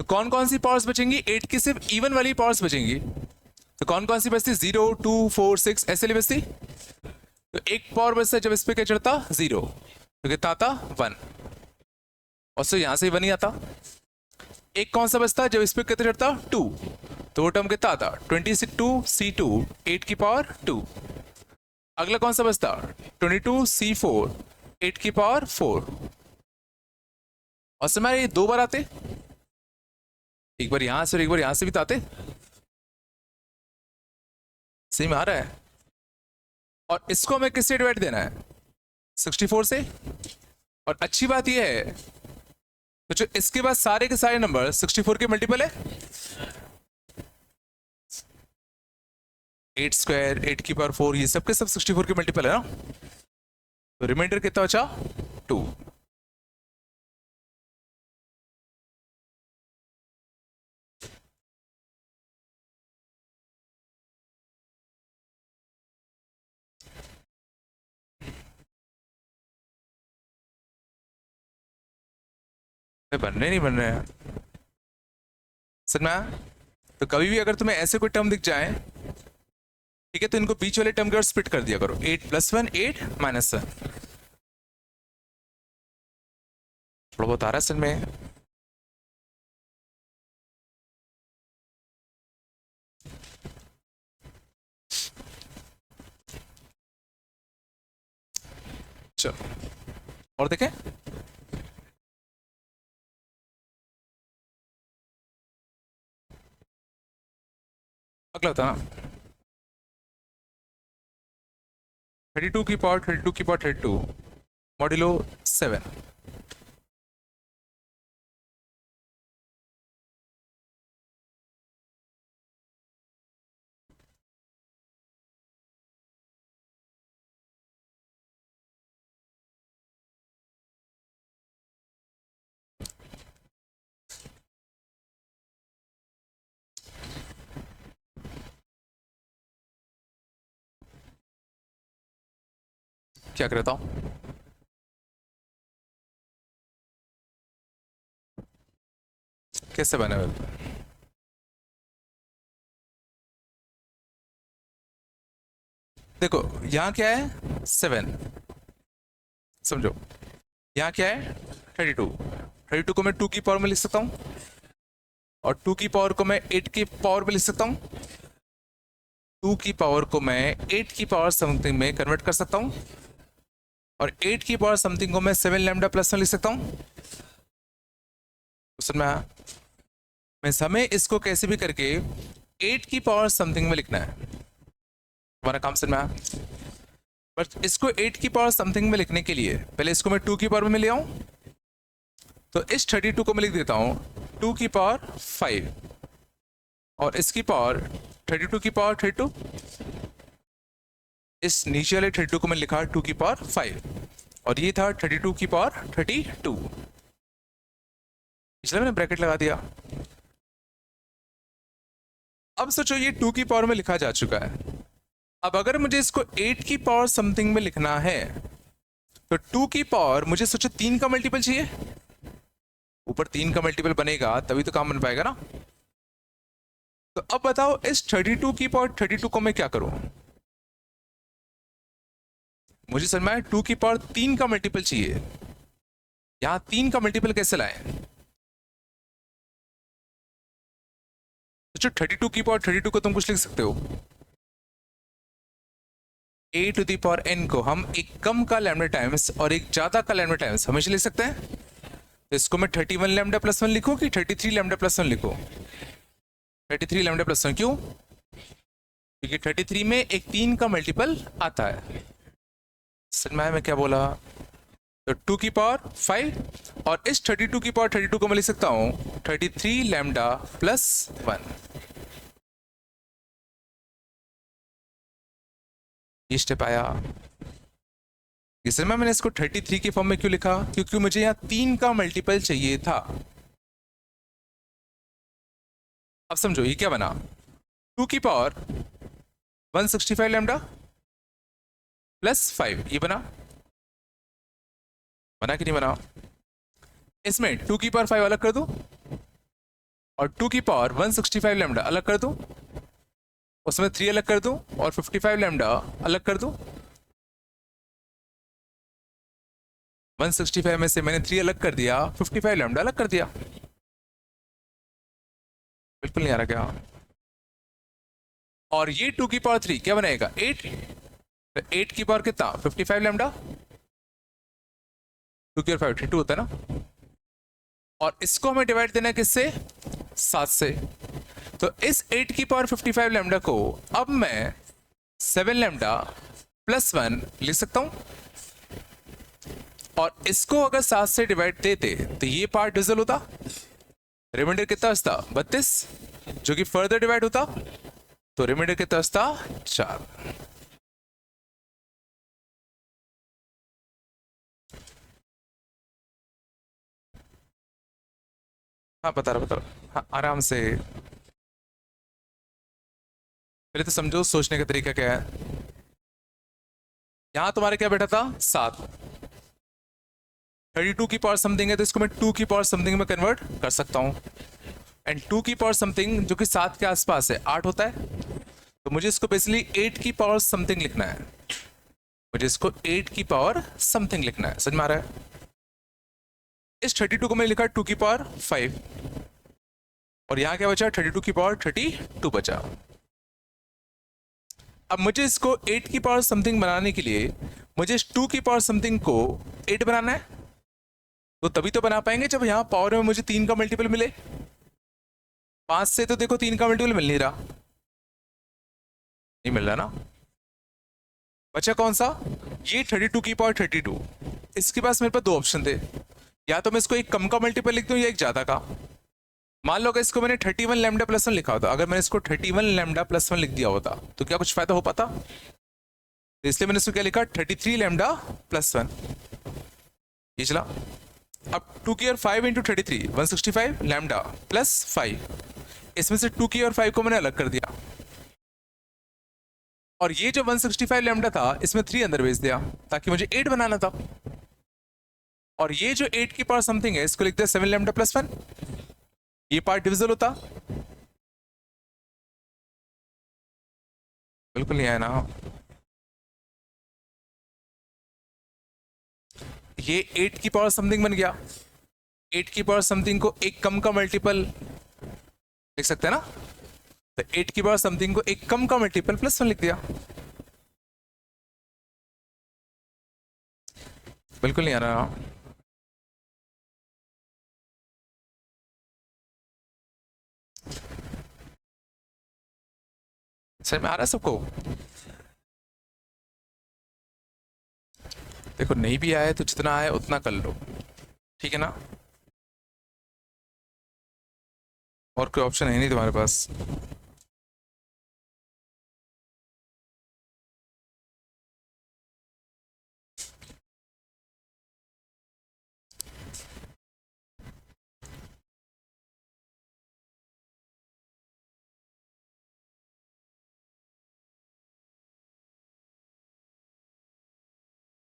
तो कौन कौन सी पावर्स बचेंगी? 8 की सिर्फ इवन वाली पावर्स बचेंगी। तो कौन कौन सी बचती? 0, 2, 4, 6 ऐसे लिए बचती। तो एक पावर बचता है जब इस पे क्या चढ़ता? 0, तो कितना आता? 1, और सो यहां से 1 ही आता। एक कौन सा बचता जब इस पे कितना चढ़ता? 2, तो वो टर्म कितना आता? 22C2 8 की पावर 2। अगला कौन सा बचता? 22C4 8 की पावर 4। और समय ये 2 बार आते, एक बार यहां से और एक बार यहां से भी तो आते। सही में आ रहा है? और इसको हमें किससे डिवाइड देना है? 64 से। और अच्छी बात यह है, तो जो इसके बाद सारे के सारे नंबर 64 के मल्टीपल है। 8 स्क्वायर, 8 की पावर 4, ये सब के सब 64 के मल्टीपल है ना। तो रिमाइंडर कितना बचा? 2। बनने नहीं बन रहे हैं सर में। तो कभी भी अगर तुम्हें ऐसे कोई टर्म दिख जाए, ठीक है, तो इनको बीच वाले टर्म के और स्प्लिट कर दिया करो। 8+1 8 -1। थोड़ा बहुत आ रहा है सर में? चलो और देखें। अगला होता ना 32 की पावर 32 की पावर 32 मॉड्यूलो 7। क्या करता हूं? कैसे बने हुए? देखो यहां क्या है? 7। समझो यहां क्या है? 32। 32 को मैं 2 की पावर में लिख सकता हूं, और 2 की पावर को मैं 8 की पावर में लिख सकता हूं। 2 की पावर को मैं 8 की पावर समथिंग में कन्वर्ट कर सकता हूं, और 8 की पावर समथिंग को मैं 7 लैम्डा प्लस में लिख सकता हूं। मैं हमें इसको कैसे भी करके 8 की पावर समथिंग में लिखना है, हमारा काम समझ में आया? बट इसको 8 की पावर समथिंग में लिखने के लिए पहले इसको मैं 2 की पावर में ले आऊं। तो इस 32 को मैं लिख देता हूं 2 की पावर 5, और इसकी पावर 32 की पावर 32। इस नीचे वाले 32 को मैं लिखा 2 की पावर 5, और ये था 32 की पावर 32। इसलिए मैंने ब्रैकेट लगा दिया। अब सोचो ये 2 की पावर में लिखा जा चुका है। अब अगर मुझे इसको 8 की पावर समथिंग में लिखना है, तो 2 की पावर मुझे सोचो 3 का मल्टीपल चाहिए, ऊपर 3 का मल्टीपल बनेगा तभी तो काम बन पाएगा ना। तो अब बताओ इस 32 की पावर 32 को मैं क्या करूं? मुझे समझ में आया 2 की पावर 3 का मल्टीपल चाहिए, यहां 3 का मल्टीपल कैसे लाएं? तो 32 की पावर 32 को तुम कुछ लिख सकते हो, a to the power n को हम एक कम का लैम्डा टाइम्स और एक ज्यादा का लैम्डा टाइम्स हमेशा लिख सकते हैं। तो इसको मैं 31 लैम्डा प्लस 1 लिखूं कि 33 लैम्डा प्लस 1 लिखूं? 33 लैम्डा प्लस 1, क्यों? क्योंकि 33 में एक 3 का मल्टीपल आता है। समझ में आया मैं क्या बोला? तो 2 की पावर 5 और इस 32 की पावर 32 को मैं लिख सकता हूं 33 लैम्डा प्लस 1। ये स्टेप आया। इसमें मैंने इसको 33 के फॉर्म में क्यों लिखा? क्योंकि मुझे यहाँ 3 का मल्टीपल चाहिए था। अब समझो ये क्या बना, 2 की पावर 165 लैम्डा प्लस 5, ये बना बना कि नहीं बना? इसमें 2 की पावर 5 अलग कर दूं और 2 की पावर 165 लैम्डा अलग कर दूं, उसमें 3 अलग कर दूं और 55 लैम्डा अलग कर दूं। 165 में से मैंने 3 अलग कर दिया, 55 लैम्डा अलग कर दिया। बिल्कुल नहीं आ रहा क्या? और ये 2 की पावर 3 क्या बनाएगा? 8। तो 8 की पावर कितना? 55 लैम्डा, 2 की पावर 5 2 होता है ना। और इसको हमें डिवाइड देना है किससे? 7 से। तो इस 8 की पावर 55 लैम्डा को अब मैं 7 लैम्डा प्लस 1 लिख सकता हूं। और इसको अगर 7 से डिवाइड देते तो ये पार्ट डिविजल होता, रिमाइंडर कितना बचता? 32, जो कि फर्दर डिवाइड होता तो रिमाइंडर कितना बचता? 4। हाँ बता रहा बता रहा, हाँ आराम से। पहले तो समझो सोचने का तरीका क्या है। यहां तुम्हारे क्या बैठा था? 7। 32 की पावर समथिंग है तो इसको मैं 2 की पावर समथिंग में कन्वर्ट कर सकता हूं। एंड 2 की पावर समथिंग जो कि 7 के आसपास है 8 होता है, तो मुझे इसको बेसिकली 8 की पावर समथिंग लिखना है। मुझे इसको 8 की पावर समथिंग लिखना है, समझ में आ रहा है? इस 32 को मैंने लिखा 2 की पावर 5 और यहां क्या बचा? 32 की पावर 32 बचा। अब मुझे इसको 8 की पावर समथिंग बनाने के लिए मुझे इस 2 की पावर समथिंग को 8 बनाना है, तो तभी तो बना पाएंगे जब यहां पावर में मुझे 3 का मल्टीपल मिले। 5 से तो देखो 3 का मल्टीपल मिल नहीं रहा, नहीं मिल रहा ना। बचा कौन सा? ये 32 की पावर 32। इसके पास मेरे पास दो ऑप्शन थे, या तो मैं इसको एक कम का मल्टीपल लिख दूं या एक ज्यादा का। मान लो अगर इसको मैंने 31 लैम्डा प्लस 1 लिखा होता, अगर मैंने इसको 31 लैम्डा प्लस 1 लिख दिया होता तो क्या कुछ फायदा हो पाता? तो इसलिए मैंने इसको क्या लिखा? 33 लैम्डा प्लस 1। ये चला। अब 2 की और 5 इंटू 33 165 लैम्डा प्लस 5, इसमें से 2 की और 5 को मैंने अलग कर दिया और ये जो 165 लैम्डा था इसमें 3 अंदर भेज दिया ताकि मुझे 8 बनाना था। और ये जो 8 की पावर समथिंग है इसको लिख दिया 7 लैम्डा प्लस 1, ये पार्ट डिविजल होता। बिल्कुल नहीं आया ना। ये 8 की पावर समथिंग बन गया, 8 की पावर समथिंग को एक कम का मल्टीपल लिख सकते हैं ना, तो 8 की पावर समथिंग को एक कम का मल्टीपल प्लस 1 लिख दिया। बिल्कुल नहीं आ रहा। सर में आ रहा है सबको? देखो नहीं भी आया तो जितना आया उतना कर लो, ठीक है ना। और कोई ऑप्शन है नहीं तुम्हारे पास।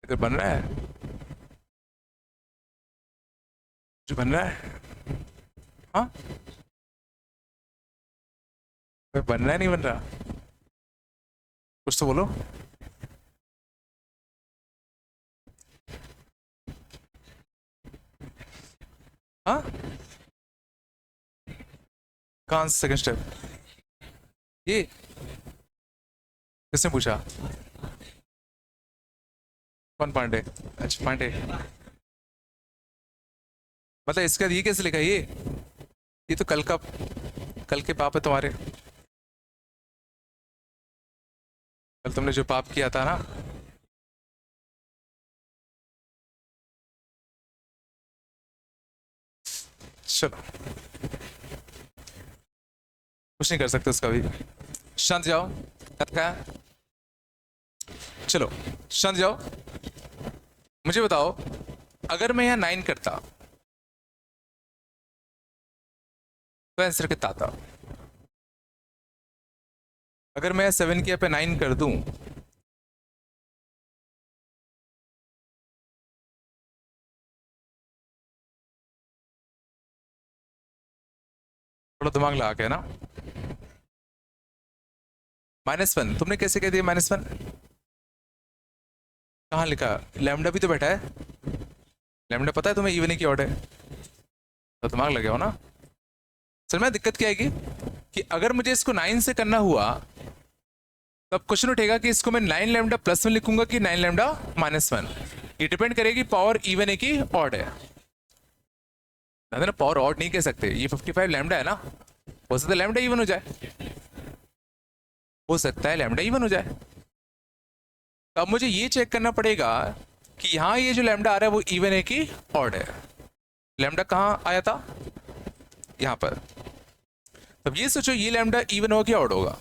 इधर बन रहा है। कुछ बन रहा है? हाँ, बन रहा है नहीं बन रहा? कुछ तो बोलो। हाँ, कहाँ सेकंड स्टेप? ये किसने पूछा? कौन पांडे? अच्छा पांडे, मतलब इसका ये कैसे लिखा है ये तो कल के पाप है तुम्हारे। कल तुमने जो पाप किया था ना। चलो, कुछ नहीं कर सकते उसका भी। शांत जाओ। क्या? चलो शांत जाओ। मुझे बताओ, अगर मैं यहाँ 9 करता तो आंसर कितना आता? अगर मैं 7 के यहाँ पे 9 कर दूं, थोड़ा दिमाग लगा के ना। -1 तुमने कैसे कह दिया -1? कहाँ लिखा? लैम्डा भी तो बैठा है। लैम्डा पता है तुम्हें इवन की ऑर्डर है, तो दिमाग लगे हो ना। सर मैं दिक्कत क्या आएगी कि अगर मुझे इसको 9 से करना हुआ, तब क्वेश्चन उठेगा कि इसको मैं 9 लैम्डा +1 लिखूंगा कि 9 लैम्डा -1। ये डिपेंड करेगी पावर इवन है कि ऑड है। ना पावर ऑड नहीं कह सकते, ये 55 लैम्डा है ना, हो सकता है लैम्डा इवन हो जाए, हो सकता है लैम्डा इवन हो जाए। तो अब मुझे ये चेक करना पड़ेगा कि यहाँ ये जो लैम्डा आ रहा है वो इवन है कि ऑड है। लैम्डा कहाँ आया था? यहाँ पर। तब ये सोचो, ये लैम्डा इवन होगा कि ऑड होगा?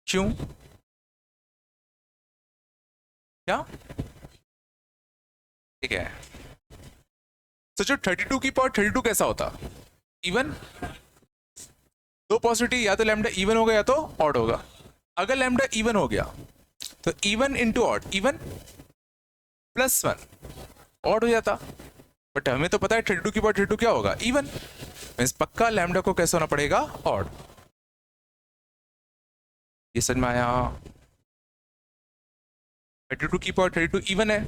क्यों? क्या? ठीक है, सोचो 32 की पावर 32 कैसा होता? इवन। दो पॉसिबिलिटी, या तो लैम्डा इवन होगा या तो ऑड होगा। अगर लैम्डा इवन हो गया तो even into odd, even +1 odd हो जाता। बट हमें तो पता है 32 की पावर 32 क्या होगा? इवन। मीन्स पक्का लैम्डा को कैसे होना पड़ेगा? ऑड। ये समझ में आया? 32 की पावर 32 इवन है,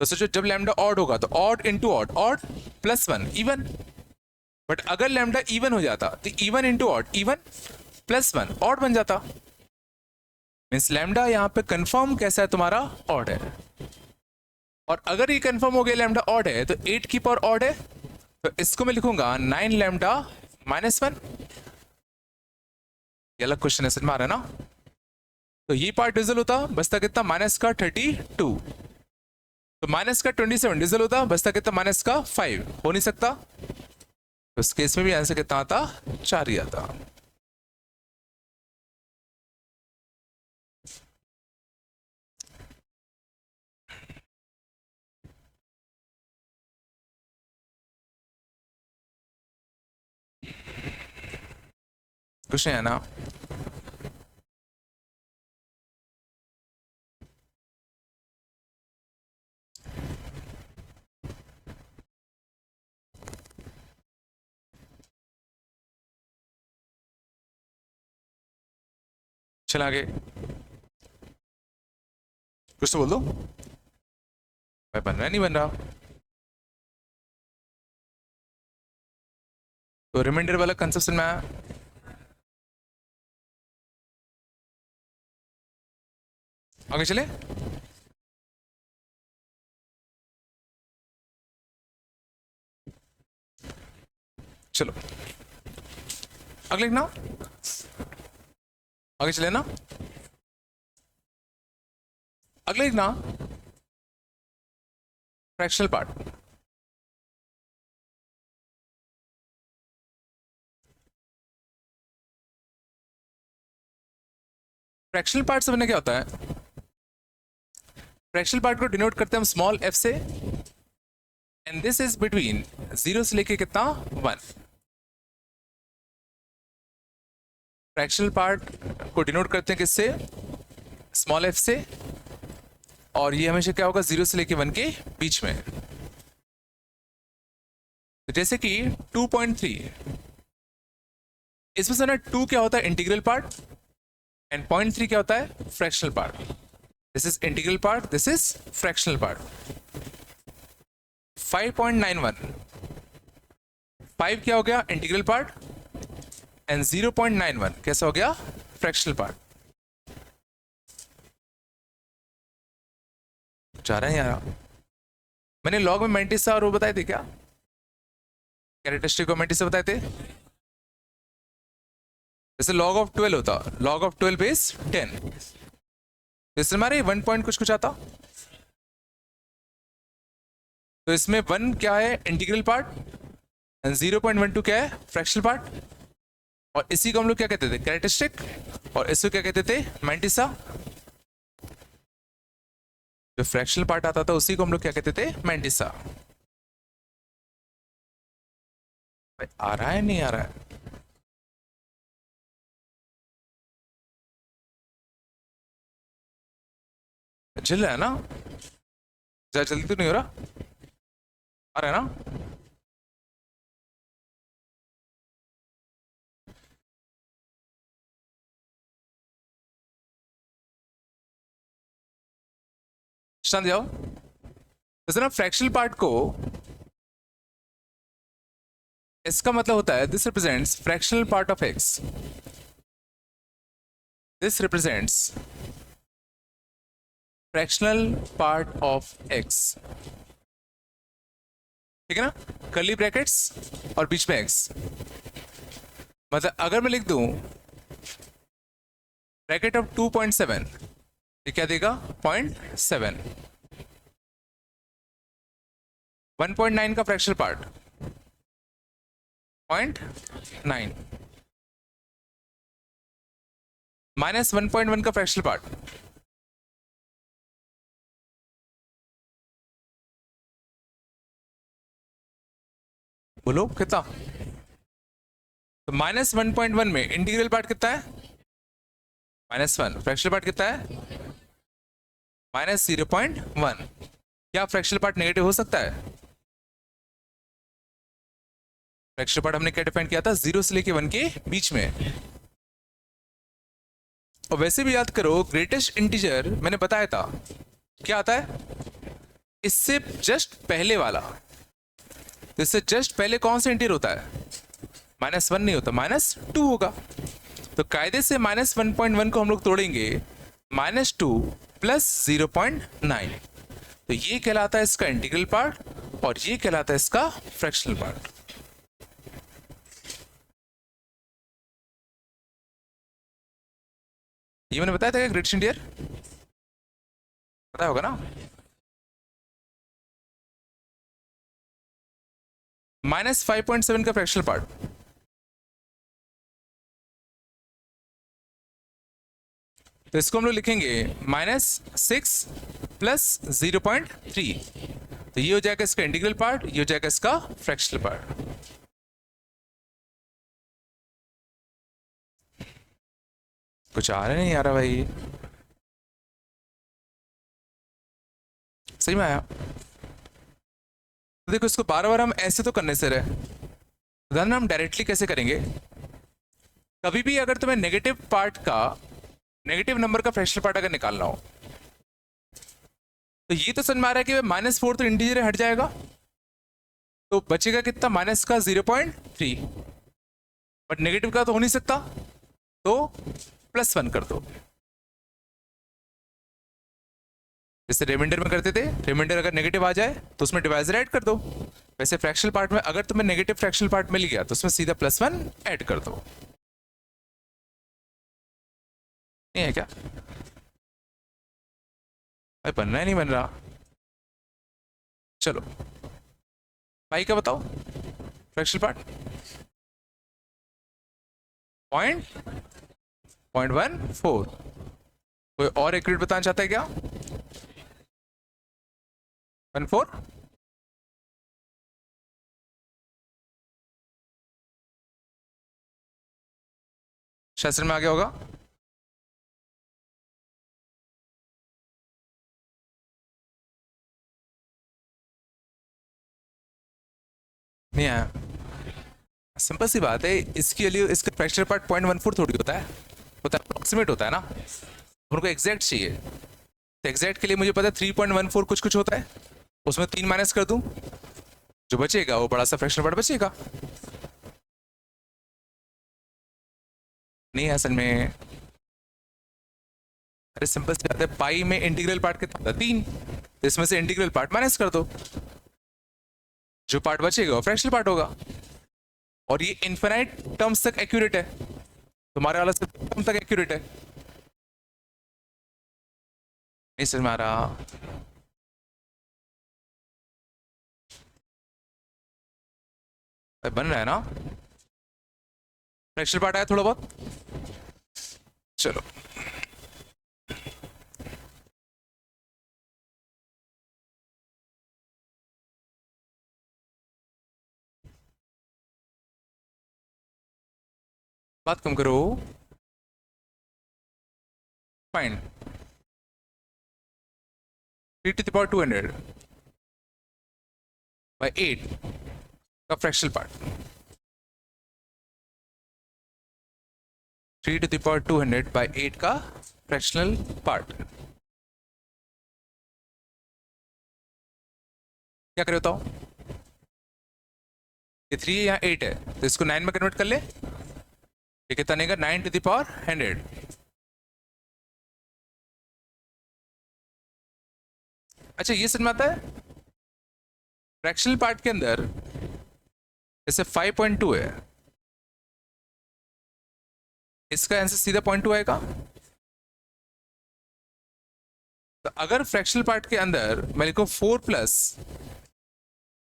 तो सोचो जब लैम्डा ऑड होगा तो odd into odd, odd +1 even. But अगर लैम्डा इवन हो जाता तो even into odd, even +1 odd बन जाता। मीन्स लैम्डा यहाँ पे कंफर्म कैसा है तुम्हारा? ऑड है। और अगर ये कंफर्म हो गया लैम्डा ऑड है तो 8 की पावर ऑड है, तो इसको मैं लिखूंगा 9 लैम्डा -1। ये अलग क्वेश्चन है, समझ में आ रहा है ना? तो ये पार्ट डिजल होता, बचता कितना? -32। तो -27 डिजल होता, बचता कितना? -5। हो नहीं सकता, तो इस केस में भी आंसर कितना आता? 4 ही आता। कुछ नहीं है ना? चल आगे, कुछ तो बोल दो। भाई बन रहा है नहीं बन रहा? तो रिमाइंडर वाला कंसेप्ट में आया। आगे चले। चलो अगले ना, आगे चले ना। अगले ना, फ्रैक्शनल पार्ट। फ्रैक्शनल पार्ट समझने क्या होता है? फ्रैक्शनल पार्ट को डिनोट करते हैं हम स्मॉल f से, एंड दिस इज बिटवीन 0 से लेके कितना? 1। फ्रैक्शनल पार्ट को डिनोट करते हैं किससे? स्मॉल f से, और ये हमेशा क्या होगा, 0 से लेके 1 के बीच में। तो जैसे कि 2.3, इसमें से ना 2 क्या होता है, इंटीग्रल पार्ट, एंड 0.3 क्या होता है, fractional part. This is integral part, this is fractional part. 5.91, 5 क्या हो गया, इंटीग्रल पार्ट, एंड 0.91 कैसा हो गया, फ्रैक्शनल पार्ट। जा रहे हैं यार, मैंने लॉग में मैंटिसा और वो बताए थे क्या, कैरेक्टरिस्टिक ऑफ मैंटिसा बताए थे। जैसे log ऑफ 12 होता, log ऑफ 12 इज 10, इसमें हमारे 1 पॉइंट कुछ आता। तो इसमें 1 क्या है, इंटीग्रल पार्ट, एंड 0.12 क्या है, फ्रैक्शनल पार्ट। और इसी को हम लोग क्या कहते थे, कैरेक्टरिस्टिक, और इसको क्या कहते थे, मैंटिसा। जो फ्रैक्शनल पार्ट आता था उसी को हम लोग क्या कहते थे, मैंटिसा। आ रहा है नहीं आ रहा है, चल रहा है ना, ज्यादा जल्दी तो नहीं हो रहा, आ रहा है ना। शांत जाओ। जैसे ना फ्रैक्शनल पार्ट को, इसका मतलब होता है this represents fractional part of x, this represents fractional part of x, ठीक है ना, कर्ली ब्रैकेट्स और बीच में एक्स। मतलब अगर मैं लिख दूं ब्रैकेट ऑफ 2.7, ये क्या देगा, 0.7, 1.9 का फ्रैक्शनल पार्ट 0.9, माइनस 1.1 का फ्रैक्शनल पार्ट, बोलो कितना। तो माइनस 1.1 में इंटीग्रल पार्ट कितना है, -1, फ्रैक्शनल पार्ट कितना है, -0.1। क्या फ्रैक्शनल पार्ट नेगेटिव हो सकता है, फ्रैक्शनल पार्ट हमने क्या डिफाइन किया था, 0 से लेके 1 के बीच में। और वैसे भी याद करो, ग्रेटेस्ट इंटीजर मैंने बताया था क्या आता है, इससे जस्ट पहले वाला। तो इससे जस्ट पहले कौन सा इंटीजर होता है, -1 नहीं होता, -2 होगा। तो कायदे से -1.1 को हम लोग तोड़ेंगे, -2 प्लस 0.9, तो ये कहलाता है इसका इंटीग्रल पार्ट, और ये कहलाता है इसका फ्रैक्शनल पार्ट। ये मैंने बताया था क्या, ग्रेटेस्ट इंटीजर पता होगा ना, -5.7 का फ्रैक्शनल पार्ट। तो इसको हम लोग लिखेंगे -6 प्लस 0.3, तो ये हो जाएगा इसका इंटीग्रल पार्ट, ये हो जाएगा इसका फ्रैक्शनल पार्ट। कुछ आ रहा नहीं आ रहा भाई, सही में आया। तो देखो इसको बार बार हम ऐसे तो करने से रहे, देन हम डायरेक्टली कैसे करेंगे। कभी भी अगर तुम्हें नेगेटिव पार्ट का, नेगेटिव नंबर का फ्रैक्शनल पार्ट अगर निकालना हो, तो ये तो समझ में आ रहा है कि -4 तो इंटीजर हट जाएगा, तो बचेगा कितना, माइनस का 0.3, बट नेगेटिव का तो हो नहीं सकता, तो +1 कर दो। जैसे रिमाइंडर में करते थे, रिमाइंडर अगर नेगेटिव आ जाए तो उसमें डिवाइजर ऐड कर दो। वैसे फ्रैक्शनल पार्ट में अगर तुम्हें नेगेटिव फ्रैक्शनल पार्ट मिल गया तो उसमें सीधा +1 ऐड कर दो। नहीं है क्या भाई, बनना है नहीं बन रहा। चलो भाई का बताओ, फ्रैक्शनल पार्ट 0.14। कोई और एक्यूरेट बताना चाहता है क्या, 14, शास्त्र में आ गया होगा। नहीं आया। सिंपल सी बात है, इसके लिए इसका फ्रैक्चर पार्ट 0.14 थोड़ी होता है, अप्रोक्सीमेट होता है ना, उनको एग्जैक्ट चाहिए। तो एग्जैक्ट के लिए मुझे पता है 3.14 कुछ कुछ होता है, उसमें 3 माइनस कर दूं, जो बचेगा वो बड़ा सा फ्रैक्शन पार्ट बचेगा। नहीं है असल में, अरे सिंपल सी बात है, पाई में इंटीग्रल पार्ट कितना होता है 3, तो इसमें से इंटीग्रल पार्ट माइनस कर दो, जो पार्ट बचेगा वो फ्रैक्शनल पार्ट होगा। और ये इनफिनाइट टर्म्स तक एक्यूरेट है, तुम्हारे वाला सिर्फ टर्म तक एक्यूरेट है। नहीं समझ में आ रहा? बन रहा है ना, फ्रैक्शनल पार्ट आया थोड़ा बहुत। चलो बात कम करो। Fine, 3 to the power 200 by 8 का fractional part, 3 to the power 200 by 8 का फ्रैक्शनल पार्ट। क्या करे बताओ? ये 3 है, यहाँ 8 है, तो इसको 9 में कन्वर्ट कर ले, ये कितना आएगा 9 to the power 100। अच्छा ये समझ में आता है, फ्रैक्शनल पार्ट के अंदर जैसे 5.2 है, इसका आंसर सीधा 0.2 आएगा। तो अगर फ्रैक्शनल पार्ट के अंदर मैं लिखूं 4 प्लस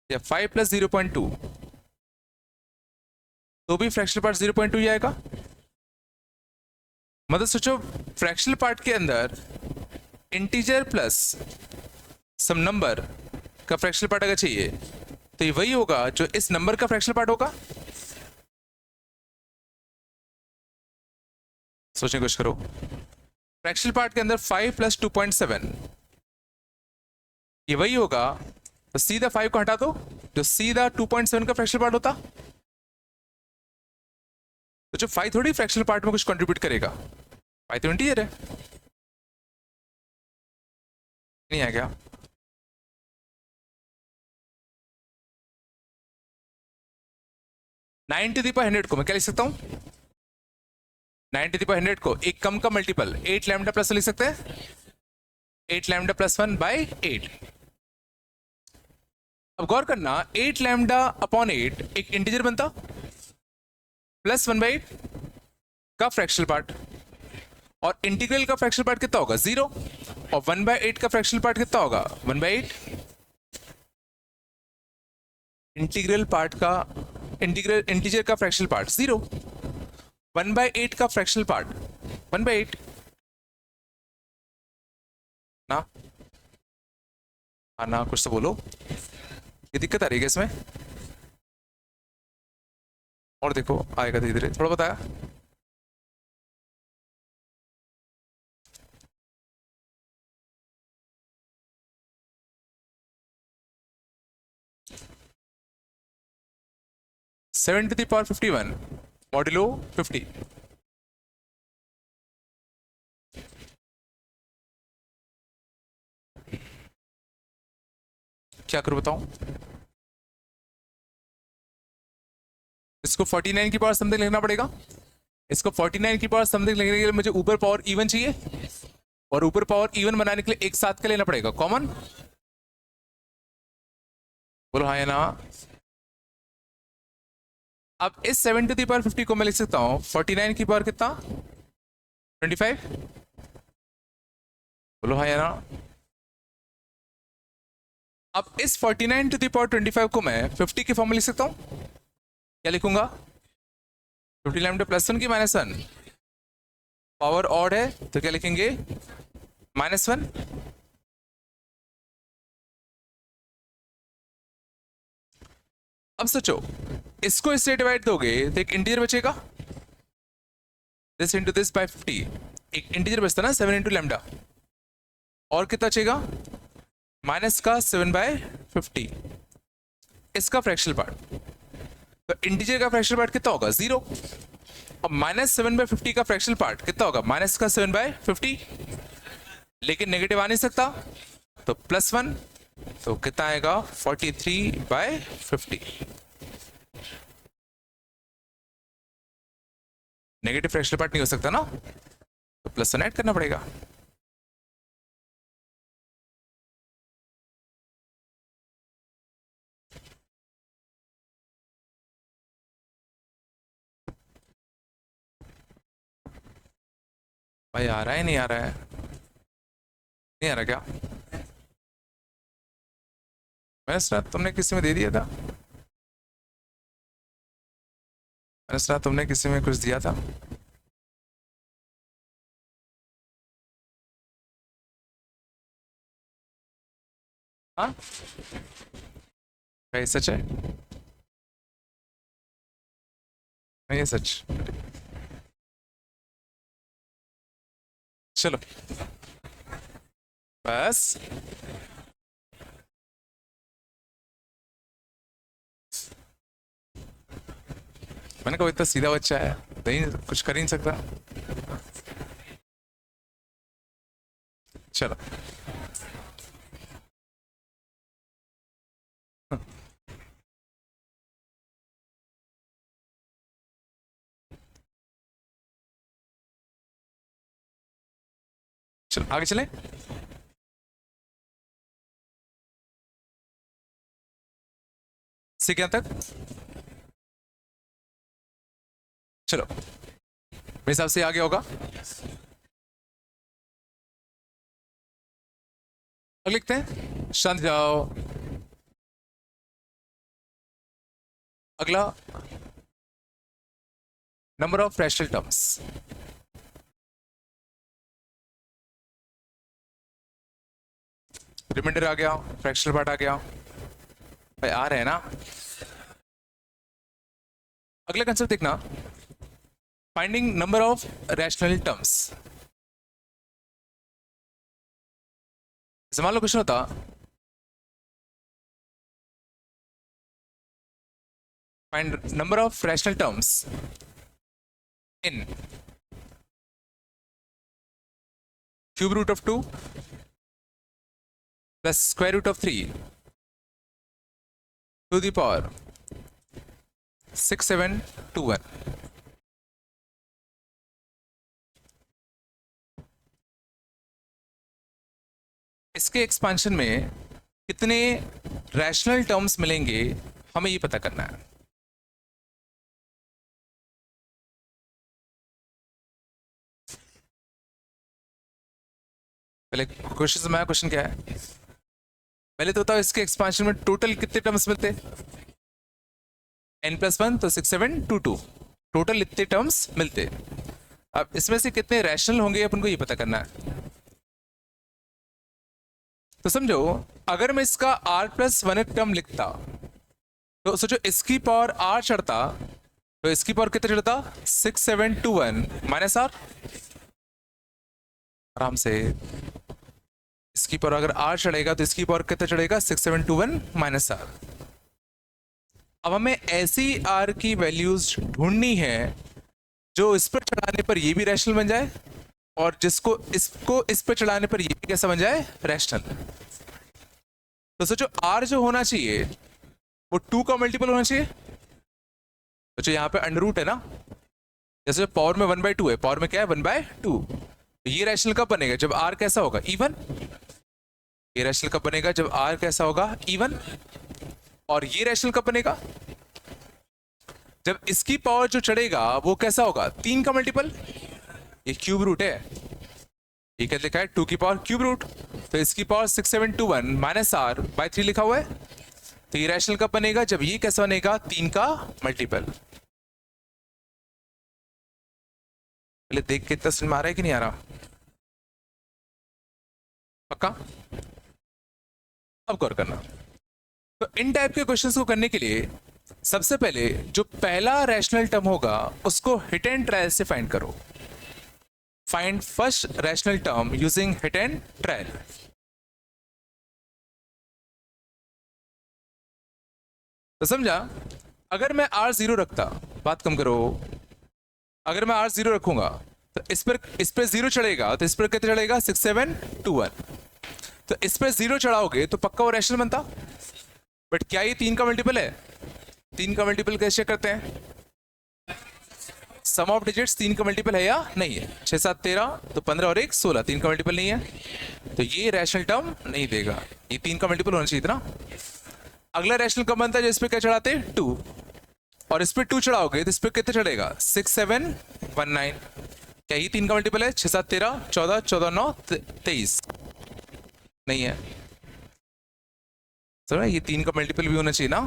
या 5 प्लस 0.2, तो भी फ्रैक्शनल पार्ट 0.2 ही आएगा। मतलब सोचो, फ्रैक्शनल पार्ट के अंदर इंटीजर प्लस सम नंबर का फ्रैक्शनल पार्ट अगर चाहिए, तो ये वही होगा जो इस नंबर का फ्रैक्शनल पार्ट होगा। सोचने की कोशिश करो, फ्रैक्शनल पार्ट के अंदर 5 प्लस 2.7, ये वही होगा, तो सीधा 5 को हटा दो, जो सीधा 2.7 का फ्रैक्शनल पार्ट होता। तो जो 5 थोड़ी फ्रैक्शनल पार्ट में कुछ कंट्रीब्यूट करेगा, 5 तो इंटीजर है। नहीं आ गया? 9 to the power 100 को मैं क्या लिख सकता हूं? 9 to the power 100 को एक कम का मल्टीपल 8 लैम्डा प्लस लिख सकते हैं, 8 लैम्डा प्लस 1 बाई 8। अब गौर करना, 8 लैम्डा अपॉन 8 एक इंटीजर बनता, प्लस 1/8 का फ्रैक्शनल पार्ट, और इंटीग्रल का फ्रैक्शनल पार्ट कितना होगा 0, और 1/8 का फ्रैक्शनल पार्ट कितना होगा 1/8। इंटीग्रल पार्ट का इंटीजर का फ्रैक्शनल पार्ट 0, 1/8 का फ्रैक्शनल पार्ट 1/8 ना। ना कुछ तो बोलो, ये दिक्कत आ रही है इसमें? और देखो आएगा धीरे धीरे, थोड़ा बताया। Seven to the power 51 modulo 50। क्या करूं बताऊं? इसको 49 की पावर समथिंग लिखना पड़ेगा। इसको 49 की पावर समथिंग लिखने के लिए मुझे ऊपर पावर इवन चाहिए, और ऊपर पावर इवन बनाने के लिए एक साथ का लेना पड़ेगा कॉमन। बोलो हाँ या ना? अब इस 7 टू द पावर 50 को मैं लिख सकता हूं 49 की पावर कितना 25। बोलो हाँ या ना? अब इस 49 टू द पावर 25 को मैं 50 के फॉर्म में लिख सकता हूं। क्या लिखूंगा? 50 लैम्डा प्लस 1 की -1, पावर ऑड है तो क्या लिखेंगे -1। अब सोचो, इसको इससे डिवाइड दोगे तो एक इंटीजर बचेगा, दिस इंटू दिस बाय 50, एक इंटीजर बचता ना 7 इंटू लैम्डा, और कितना बचेगा माइनस का 7/50। इसका फ्रैक्शनल पार्ट, तो इंटीजर का फ्रैक्शनल पार्ट कितना होगा 0। अब -7/50 का फ्रैक्शनल पार्ट कितना होगा माइनस का 7/50, लेकिन नेगेटिव आ नहीं सकता तो +1, तो कितना आएगा 43/50। नेगेटिव फ्रैक्शनल पार्ट नहीं हो सकता ना, तो +1 ऐड करना पड़ेगा। भाई आ रहा है नहीं आ रहा है, नहीं आ रहा क्या? मैंने सुना तुमने किसी में दे दिया था, मैंने सुना तुमने किसी में कुछ दिया था। हाँ भाई सच है, नहीं ये सच। चलो बस मैंने कहा इतना सीधा बच्चा है, नहीं कुछ कर ही नहीं सकता। चलो चलो आगे चलें। से क्या तक, चलो मेरे हिसाब से आगे होगा। अब लिखते हैं, शांत जाओ। अगला number of rational terms, remainder आ गया, फ्रैक्शनल पार्ट आ गया, भाई आ रहे हैं ना। अगला कंसेप्ट देखना, finding number of rational terms. मान लो क्वेश्चन होता find number of rational terms in cube root of 2 plus square root of 3 to the power 6721। इसके एक्सपांशन में कितने रैशनल टर्म्स मिलेंगे हमें ये पता करना है। पहले क्वेश्चन क्या है, पहले तो बताओ इसके एक्सपांशन में टोटल कितने टर्म्स मिलते, n+1 तो 6722, टोटल इतने टर्म्स मिलते। अब इसमें से कितने रैशनल होंगे अपन को ये पता करना है। तो समझो अगर मैं इसका r+1 टर्म लिखता तो सोचो इसकी पावर r चढ़ता, तो इसकी पावर कितना चढ़ता 6721 माइनस r, आराम से इसकी पावर अगर r चढ़ेगा तो इसकी पावर कितना चढ़ेगा 6721 माइनस r। अब हमें ऐसी r की वैल्यूज ढूंढनी है जो इस पर चढ़ाने पर ये भी रैशनल बन जाए और जिसको इसको इस पर चढ़ाने पर ये भी कैसा बन जाए रैशनल। तो सोचो r जो होना चाहिए वो 2 का मल्टीपल होना चाहिए। सोचो यहाँ पे अंडर रूट है ना, जैसे पावर में 1/2 है, पावर में क्या है 1/2। तो ये रैशनल कब बनेगा जब r कैसा होगा इवन, ये रैशनल कब बनेगा जब r कैसा होगा इवन। और ये रैशनल कब बनेगा जब इसकी पावर जो चढ़ेगा वो कैसा होगा 3 का मल्टीपल, ये क्यूब रूट है, ये क्या लिखा है 2 की पावर क्यूब रूट, तो इसकी पावर 6721 माइनस r बाय 3 लिखा हुआ है। तो ये रैशनल कब बनेगा जब ये कैसा बनेगा 3 का मल्टीपल। पहले देख के इतना समझ में आ रहा है कि नहीं आ रहा, पक्का? अब गौर करना, तो इन टाइप के क्वेश्चंस को करने के लिए सबसे पहले जो पहला रैशनल टर्म होगा उसको हिट एंड ट्रायल से फाइंड करो। Find first rational term using hit and trial. तो समझा, अगर मैं R जीरो रखता, बात कम करो, अगर मैं R जीरो रखूंगा तो इस पर जीरो चढ़ेगा, तो इस पर कितना चढ़ेगा 6721। तो इस पर जीरो चढ़ाओगे तो पक्का वो रैशनल बनता। बट क्या ये 3 का मल्टीपल है? 3 का मल्टीपल कैसे करते हैं? सम ऑफ डिजिट्स 3 का मल्टीपल है या नहीं है? 6 7 13, तो 15 और 1 16, 3 का मल्टीपल नहीं है, तो ये रैशनल टर्म नहीं देगा। ये 3 का मल्टीपल होना चाहिए था ना। अगला रैशनल कब बनता है? जिस पे क्या चढ़ाते? 2, और इस पे 2 चढ़ाओगे तो इस पे कितने चढ़ेगा? 6 7 1 9। क्या ये 3 का मल्टीपल है? 6 7 13 14, 14 9 23 नहीं है। तो ये 3 का मल्टीपल भी होना चाहिए ना।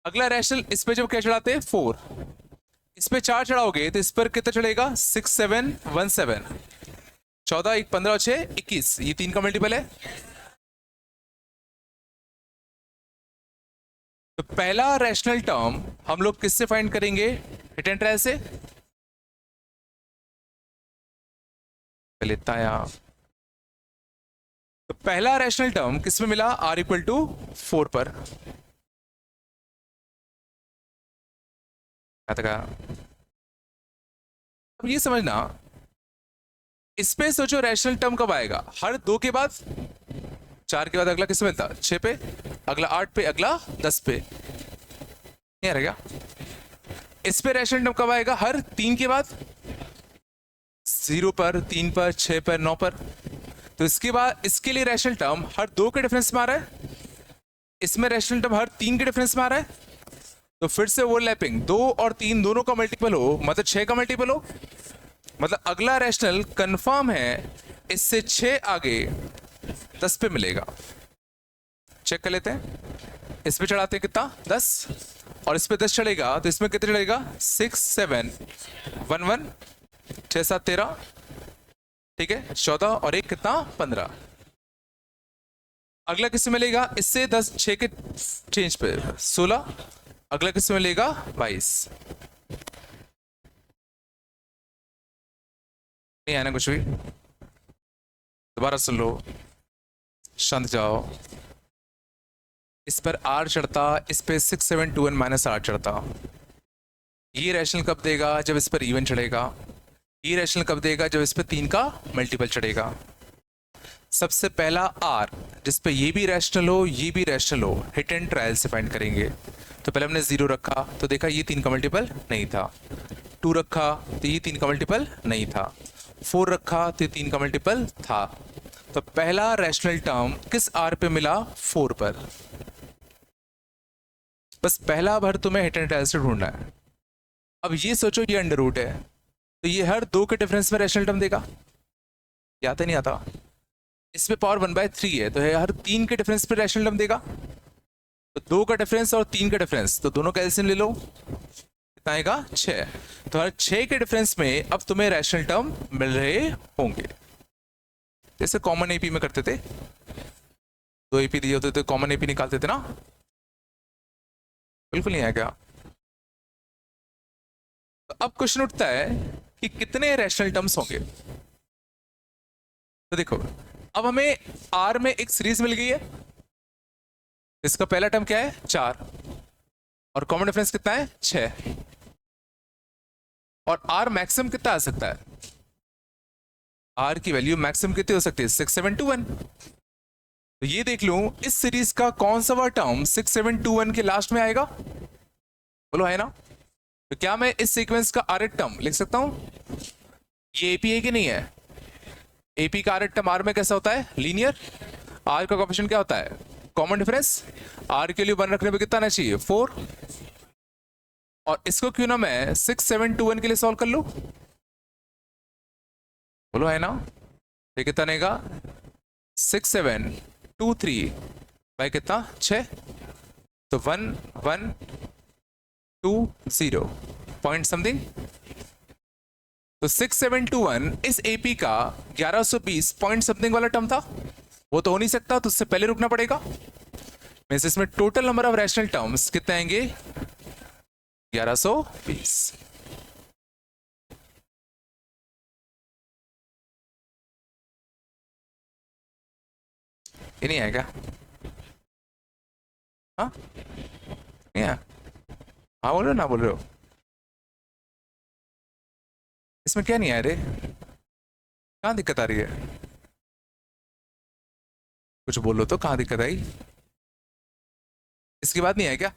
अगला रैशनल, इस पे जब क्या चढ़ाते हैं? 4, इस पे 4 चढ़ाओगे तो इस पर कितना चढ़ेगा? 6 7 1 7, 14 1 15 6 21, ये 3 का मल्टीपल है। तो पहला रैशनल टर्म हम लोग किससे फाइंड करेंगे? हिट एंड ट्रायल से। पहले ताया, तो पहला रैशनल टर्म किस में मिला? R इक्वल टू 4 पर। अब ये समझना, इस पे सोचो रैशनल टर्म कब आएगा? हर 2 के बाद। 4 के बाद अगला किस मिलता? 6 पे, अगला 8 पे, अगला 10 पे। नहीं आ रहा क्या? इस पे रैशनल टर्म कब आएगा? हर 3 के बाद। 0 पर, 3 पर, 6 पर, 9 पर। तो इसके बाद इसके लिए रैशनल टर्म हर 2 के डिफरेंस में आ रहा है, इसमें रैशनल टर्म हर 3 के डिफरेंस में आ रहा है। तो फिर से ओवरलैपिंग, 2 और 3 दोनों का मल्टीपल हो मतलब 6 का मल्टीपल हो, मतलब अगला रैशनल कंफर्म है इससे 6 आगे 10 पे मिलेगा। चेक कर लेते हैं। इस पे चढ़ाते हैं कितना? 10, और इस पे 10 चढ़ेगा तो इसमें कितना चढ़ेगा? 6 7 1 1, 6 7 13, ठीक है, 14 और 1 कितना? 15। अगला किससे मिलेगा? इससे 10 6 के चेंज पे 16, अगला किससे मिलेगा? 22। नहीं आना कुछ भी, दोबारा सुन लो, शांत जाओ। इस पर R चढ़ता, इस पे 6 7 2 1 -R चढ़ता। ये रैशनल कब देगा? जब इस पर इवन चढ़ेगा। ये रैशनल कब देगा? जब इस पे 3 का मल्टीपल चढ़ेगा। सबसे पहला R जिस पे ये भी रैशनल हो ये भी रैशनल हो, हिट एंड ट्रायल से फाइंड करेंगे। तो पहले हमने 0 रखा तो देखा ये 3 का मल्टीपल नहीं था। 2 रखा तो ये 3 का मल्टीपल नहीं था। 4 रखा तो ये 3 का मल्टीपल था। तो पहला रैशनल टर्म किस R पे मिला? 4 पर। बस पहला भर तुम्हें हिट एंड ट्रायल से ढूंढना है। अब ये सोचो ये अंडर रूट है, तो ये हर 2 के डिफरेंस में रैशनल टर्म देगा। आता नहीं आता? इसमें पावर 1/3 है, तो हर 3 के डिफरेंस पे रैशनल टर्म देगा। तो 2 का डिफरेंस और 3 का डिफरेंस, तो दोनों का एलसीएम ले लो, कितना आएगा? 6। तो हर 6 के डिफरेंस में अब तुम्हें रैशनल टर्म मिल रहे होंगे। जैसे कॉमन एपी में करते थे, 2 एपी दिए होते थे, कॉमन एपी निकालते थे ना। बिल्कुल नहीं आएगा। तो अब क्वेश्चन उठता है कि कितने रैशनल टर्म्स होंगे। तो देखो, अब हमें R में एक सीरीज मिल गई है। इसका पहला टर्म क्या है? 4, और कॉमन डिफरेंस कितना है? 6। और R मैक्सिमम कितना आ सकता है? R की वैल्यू मैक्सिमम कितनी हो सकती है? 6 7 2 1। तो ये देख लूं इस सीरीज का कौन सा टर्म 6 7 2 1 के लास्ट में आएगा? बोलो है ना। तो क्या मैं इस सीक्वेंस का आर टर्म लिख सकता हूं? ये एपी है कि नहीं है? एपी का आर टर्म आर में कैसा होता है? लीनियर। आर का कोएफिशिएंट क्या होता है? Common difference. आर के लिए 1 रखने पे कितना आना चाहिए? 4। और इसको क्यों ना मैं 6 7 2 1 के लिए सॉल्व कर लूं? बोलो है ना। ये कितना आएगा? 6 7 2 3 बाई कितना? 6। तो 1 1 2 0 पॉइंट समथिंग। तो 6 7 2 1 इस एपी का 1120 पॉइंट समथिंग वाला टर्म था। वो तो हो नहीं सकता, तो उससे पहले रुकना पड़ेगा। मींस इसमें total number of rational terms कितने आएंगे? 1120। ये नहीं आएगा? हाँ, नहीं है? हाँ बोल रहे हो ना बोल रहे हो? इसमें क्या नहीं आया रे? कहाँ दिक्कत आ रही है? कुछ बोलो तो, कहाँ दिक्कत आई? इसके बाद नहीं आया क्या?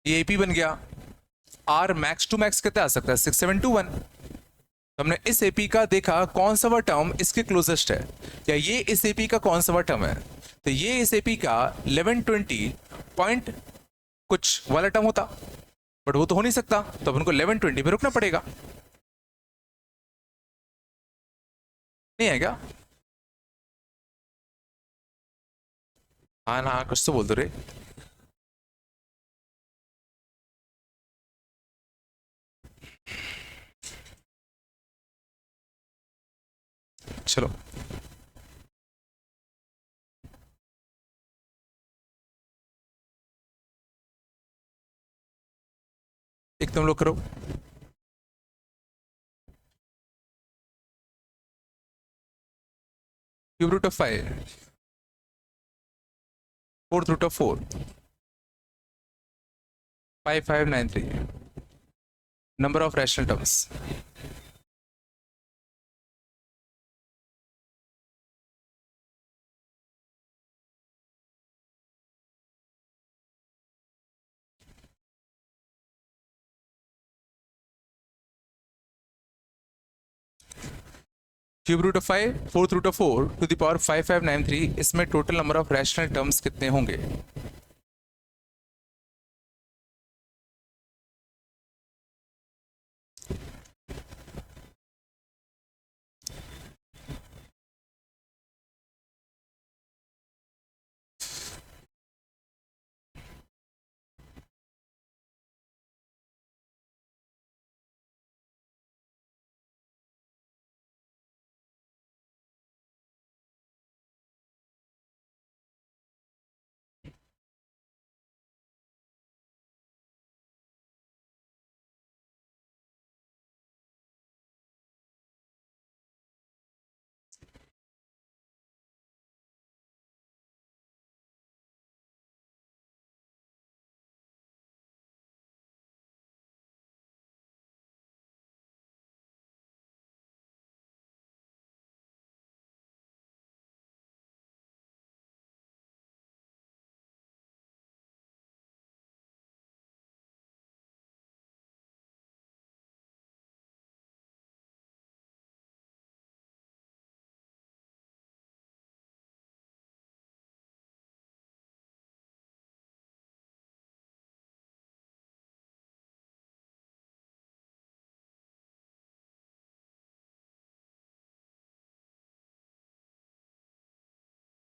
ये एपी बन गया। आर मैक्स टू मैक्स कितना आ सकता है? 6721। तो हमने इस एपी का देखा कौन सा वह टर्म इसके क्लोजेस्ट है, या ये इस एपी का कौन सा वह टर्म है। तो ये इस एपी का 1120 पॉइंट कुछ वाला टर्म होता, बट वो तो हो नहीं सकता, तो अपन को 1120 पे रुकना पड़ेगा। नहीं है क्या? हाँ ना, कुछ तो बोल दो रे। चलो एक तुम लोग करो। Cube root of 5, fourth root of 4, 5593, number of rational terms. Cube root of 5, fourth root of 4 to the power 5593, इसमें total number of rational terms कितने होंगे?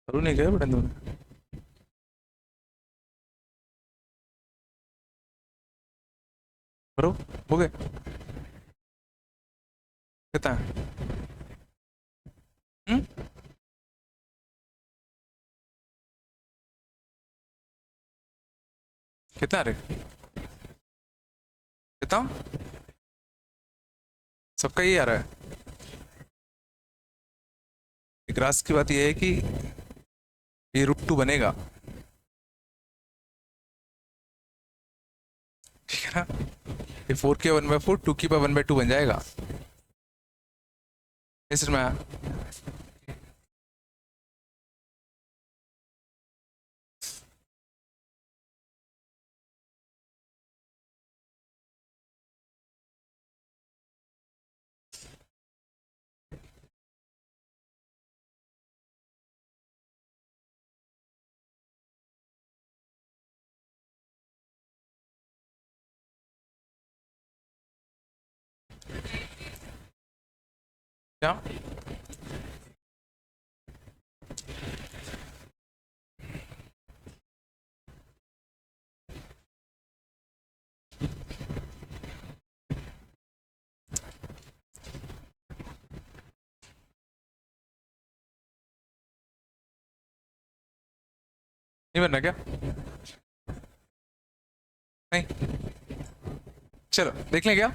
करूँ नहीं गए बेटा तुमने? करो। हो गए? कितना है? हम्म? कितना रे? कितना? सबका ही आ रहा है। ग्रास की बात यह है कि ये रूट 2 बनेगा, ठीक है ना? ये 4 के 1/4, 2 की 1/2 बन जाएगा। इसमें क्या? नहीं बनना क्या? नहीं? चलो देख लें क्या।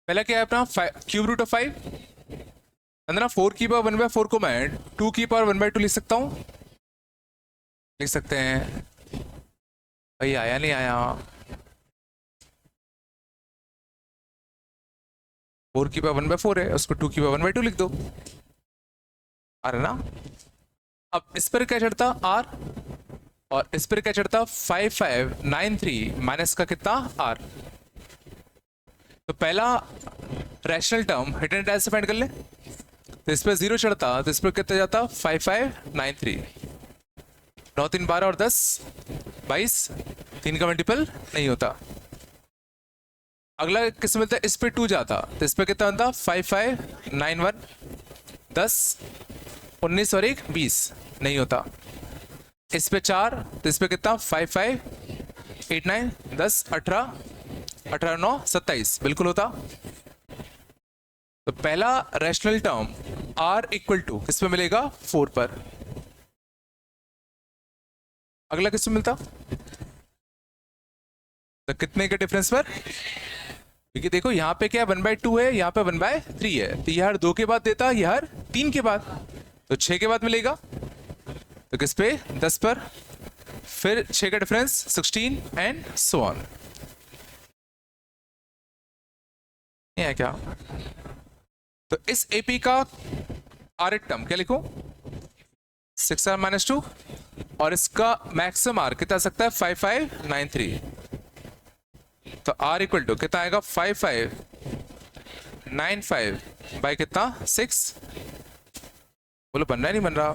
पहला क्या है अपना क्यूब रूट ऑफ 5, अंदर 4 की पावर 1/4 को मैं 2 की पावर 1/2 लिख सकता हूँ, लिख सकते हैं भाई आया नहीं आया, 4 की पावर 1/4 है, उसको 2 की पावर 1/2 लिख दो। आ रहा ना? अब इस पर क्या चढ़ता आर, और इस पर क्या चढ़ता 5593 माइनस का कितना आर। तो पहला रैशनल टर्म हिडन एंड से फाइंड कर ले, तो इस पर 0 चढ़ता, तो इस पर कितना जाता 5593। 9 3 12 और 10 22, 3 का मल्टीपल नहीं होता। अगला किस मिलता है, इस पे 2 जाता, तो इस पे कितना बनता 5591, 10 19 और 1 20 नहीं होता। इस पे 4, तो इस पे कितना 5589, 10 18 18 9 27 बिल्कुल होता। तो पहला rational term r equal to किस पे मिलेगा 4 पर। अगला किस पे मिलता, तो कितने के डिफरेंस पर, क्योंकि देखो यहाँ पे क्या 1/2 है, यहाँ पे 1/3 है, तो यह हर 2 के बाद देता, यह हर 3 के बाद, तो 6 के बाद मिलेगा। तो किस पे 10 पर, फिर 6 का डिफरेंस 16 एंड सो ऑन। ये है क्या? तो इस एपी का आर टर्म क्या लिखूं 6r - 2, और इसका मैक्सिमम आर कितना आ सकता है 5593। तो आर इक्वल टू कितना आएगा 5595 बाई कितना 6, बोलो बन रहा है नहीं बन रहा।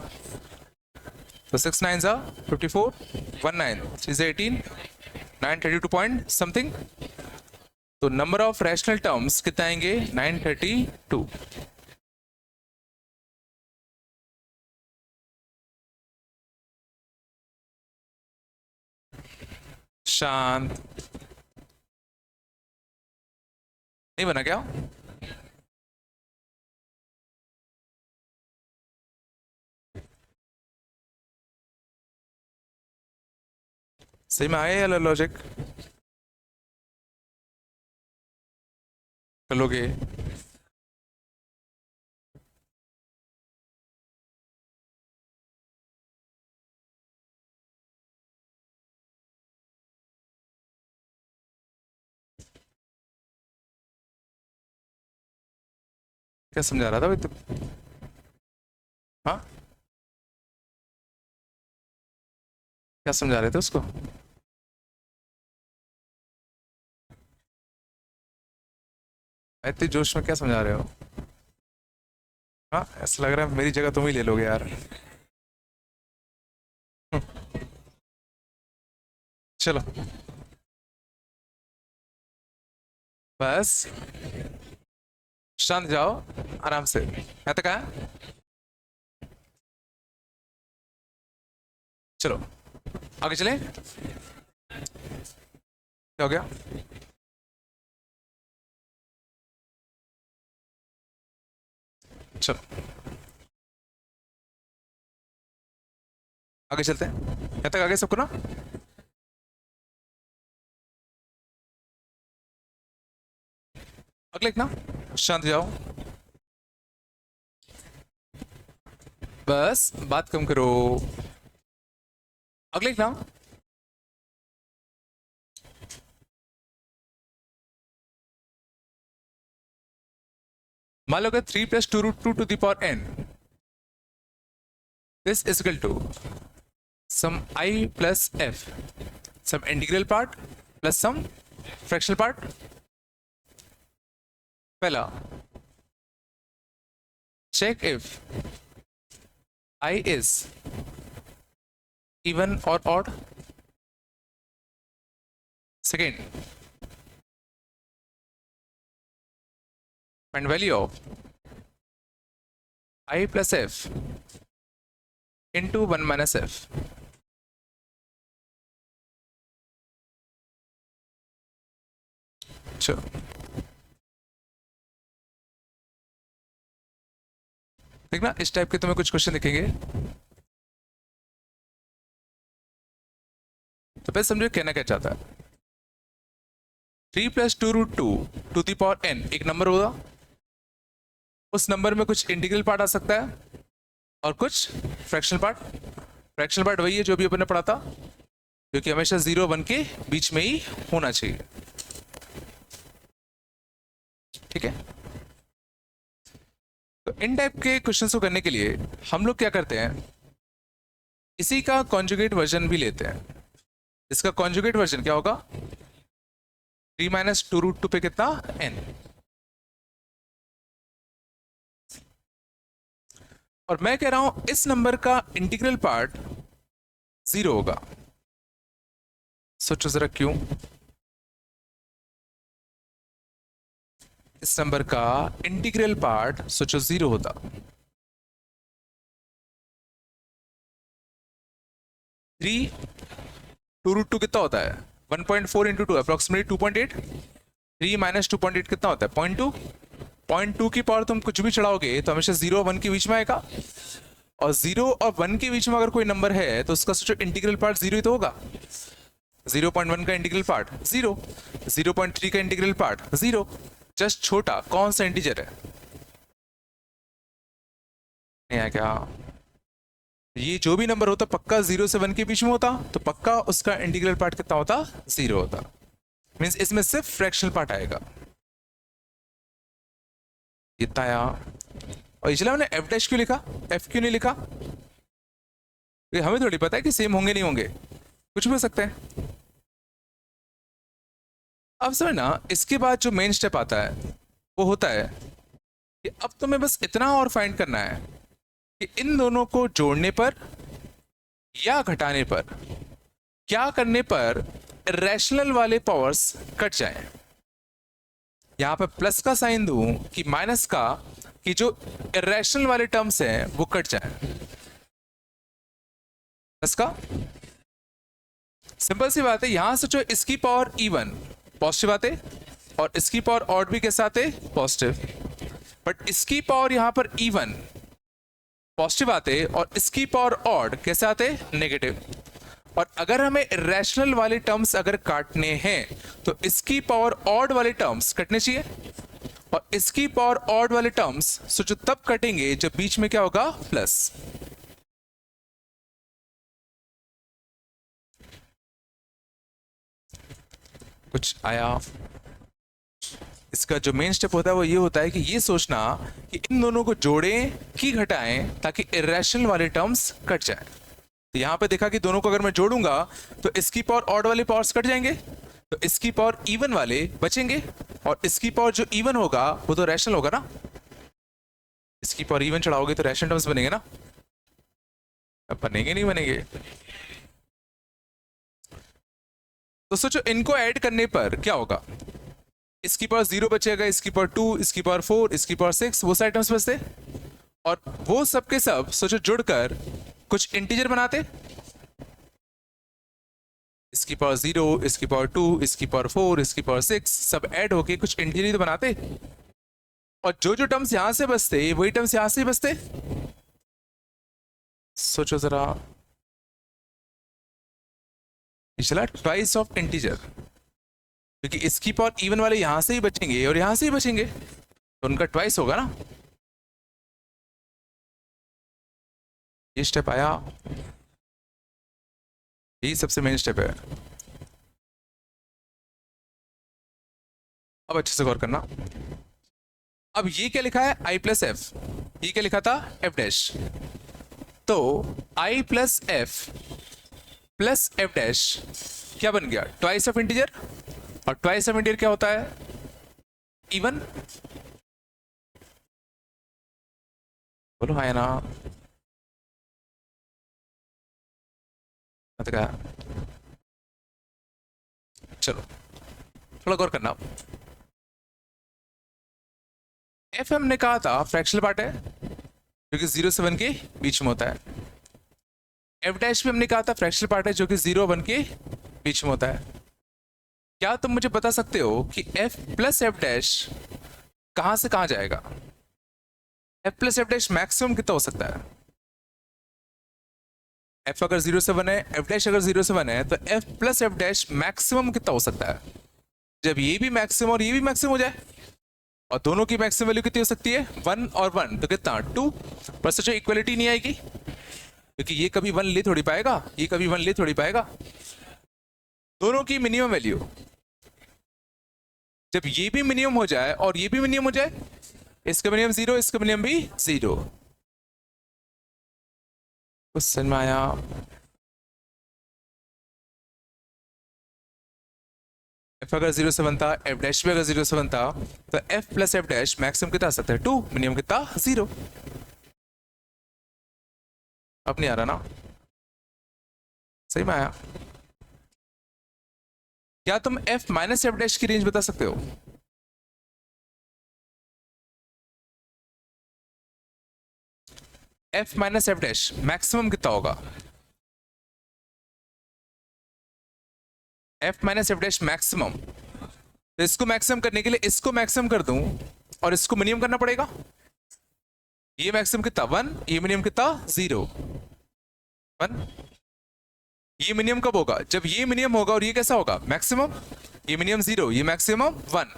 तो 6 9 54, 19 3 18, 9 32 पॉइंट समथिंग। तो नंबर ऑफ रैशनल टर्म्स कितने आएंगे 932। शांत नहीं बना क्या? सही में आया या लॉजिक कर लोगे? क्या समझा रहा था भाई तुम? हाँ, क्या समझा रहे थे उसको? इतने जोश में क्या समझा रहे हो? हाँ, ऐसा लग रहा है मेरी जगह तुम ही ले लोगे यार। चलो बस शांत जाओ आराम से, मैं तो कहा। चलो आगे चले, क्या हो गया? चलो आगे चलते हैं, यहाँ तक आगे सबको ना। अगले लिखना, शांत जाओ, बस बात कम करो। अगले लिखना, मान लो कि 3 + 2√2 to the power n, this is equal to some I plus f, some integral part plus some fractional part। पहला check if I is even or odd। Second, find value of I plus f into 1 minus f। चलो देखना, इस type के तुम्हें कुछ question दिखेंगे, तो पहले समझो कहना क्या चाहता है। 3 + 2√2 to the power n एक नंबर होगा, उस नंबर में कुछ इंटीग्रल पार्ट आ सकता है और कुछ फ्रैक्शनल पार्ट। फ्रैक्शनल पार्ट वही है जो भी अपन ने पढ़ा था, क्योंकि हमेशा 0 1 के बीच में ही होना चाहिए। ठीक है, तो इन टाइप के क्वेश्चंस को करने के लिए हम लोग क्या करते हैं, इसी का कॉन्जुगेट वर्जन भी लेते हैं। इसका कॉन्जुगेट वर्जन क्या होगा, 3 माइनस 2√2 पे कितना n, और मैं कह रहा हूं इस नंबर का इंटीग्रल पार्ट 0 होगा। सोचो जरा क्यों, इस नंबर का इंटीग्रल पार्ट सोचो 0 होता। 3 2√2 कितना होता है, 1.4 इंटू 2 अप्रोक्सीमेटली 2.8। 3 माइनस 2.8 कितना होता है 0.2। 0.2 की पावर तुम कुछ भी चढ़ाओगे तो हमेशा 0 और 1 के बीच में आएगा, और 0 और 1 के बीच में अगर कोई नंबर है तो उसका सोचो इंटीग्रल पार्ट 0 ही तो होगा। 0.1 का इंटीग्रल पार्ट 0, 0.3 का इंटीग्रल पार्ट 0। जस्ट छोटा कौन सा इंटीजर है, नहीं है क्या, ये जो भी नंबर होता पक्का 0 से 1 के बीच में होता, तो पक्का उसका इंटीग्रल पार्ट कितना होता 0 होता। मींस इसमें सिर्फ फ्रैक्शनल पार्ट आएगा। इतना आया, और इसलिए मैंने एफ डैश क्यों लिखा, एफ क्यों नहीं लिखा, ये हमें थोड़ी पता है कि सेम होंगे नहीं होंगे, कुछ भी हो सकते हैं। अब समझना, इसके बाद जो मेन स्टेप आता है वो होता है कि अब तुम्हें बस इतना और फाइंड करना है कि इन दोनों को जोड़ने पर या घटाने पर, क्या करने पर रैशनल वाले पावर्स कट जाएं। यहां पे प्लस का साइन दूं कि माइनस का, कि जो इरेशनल वाले टर्म्स हैं वो कट जाएं। प्लस का सिंपल सी बात है, यहां से जो इसकी पावर इवन पॉजिटिव आते, और इसकी पावर ऑड भी कैसे आते पॉजिटिव, बट इसकी पावर यहां पर इवन पॉजिटिव आते और इसकी पावर ऑड कैसे आते नेगेटिव। और अगर हमें रैशनल वाले टर्म्स अगर काटने हैं तो इसकी पावर ऑड वाले टर्म्स कटने चाहिए, और इसकी पावर ऑड वाले टर्म्स सोचो तब कटेंगे जब बीच में क्या होगा प्लस। कुछ आया, इसका जो मेन स्टेप होता है वो ये होता है कि ये सोचना कि इन दोनों को जोड़ें कि घटाएं ताकि इरेशनल वाले टर्म्स कट जाएं। तो यहां पे देखा कि दोनों को अगर मैं जोड़ूंगा तो इसकी पावर ऑड वाले पावर्स कट जाएंगे, तो इसकी पावर इवन वाले बचेंगे, और इसकी पावर जो इवन होगा वो तो रैशनल होगा ना। इसकी पावर इवन चढ़ाओगे तो रैशनल टर्म्स बनेंगे ना, अब बनेंगे नहीं बनेंगे। तो सोचो इनको ऐड करने पर क्या होगा, इसकी पावर 0 बचेगा, इसकी पावर 2, इसकी पावर 4, इसकी पावर 6, वो सारे टर्म्स बचते, और वो सब के सब सोचो जुड़कर कुछ इंटीजर बनाते। इसकी पावर 0, इसकी पावर 2, इसकी पावर 4, इसकी पावर 6 सब ऐड होके कुछ इंटीजर तो बनाते, और जो जो टर्म्स यहां से बचते वही टर्म्स यहां से बचते। सोचो जरा, चला ट्वाइस ऑफ इंटीजर, क्योंकि इसकी पावर इवन वाले यहां से ही बचेंगे और यहां से ही बचेंगे, तो उनका ट्वाइस होगा ना। ये स्टेप आया, यही सबसे मेन स्टेप है। अब अच्छे से गौर करना, अब ये क्या लिखा है i प्लस एफ, ये क्या लिखा था एफ डैश, तो i plus F plus F dash क्या बन गया ट्वाइस ऑफ इंटीजर, और ट्वाइस ऑफ इंटीजर क्या होता है इवन। बोलो हाँ ना, चलो थोड़ा गौर करना। एफ हमने कहा था फ्रैक्शनल पार्ट है जो कि 0 से 1 के बीच में होता है, एफ डैश भी हमने कहा था फ्रैक्शनल पार्ट है जो कि 0 1 के बीच में होता है। क्या तुम मुझे बता सकते हो कि एफ प्लस एफ डैश कहां से कहां जाएगा, F plus F dash maximum कितना हो सकता है। एफ अगर 0 से 1 है, एफ डैश अगर 0 से 1 है, तो F plus F dash maximum कितना हो सकता है जब ये भी मैक्सिमम और ये भी मैक्सिमम हो जाए, और दोनों की मैक्सिमम वैल्यू कितनी हो सकती है 1 और 1, तो कितना 2, पर सोचो इक्वलिटी नहीं आएगी, क्योंकि ये कभी 1 ले थोड़ी पाएगा, ये कभी 1 ले थोड़ी पाएगा। दोनों की मिनिमम वैल्यू, जब ये भी मिनिमम हो जाए और ये भी मिनिमम हो जाए, इसका मिनिमम 0, इसका मिनिमम भी 0। कुछ समझ में आया? एफ अगर 0 से बनता, एफ डैश भी अगर 0 से बनता, तो F plus F dash maximum कितना आ सकता है 2, मिनिमम कितना 0। अब नहीं आ रहा ना? सही में आया? क्या तुम एफ माइनस एफ डैश की रेंज बता सकते हो? F minus F dash maximum कितना होगा? F minus F dash maximum, तो इसको मैक्सिमम करने के लिए इसको मैक्सिमम कर दूं और इसको मिनिमम करना पड़ेगा। ये मैक्सिमम कितना 1, ये मिनिमम कितना 0, 1। ये मिनिमम कब होगा? जब ये मिनिमम होगा और ये कैसा होगा मैक्सिमम, ये मिनिमम 0, ये मैक्सिमम 1।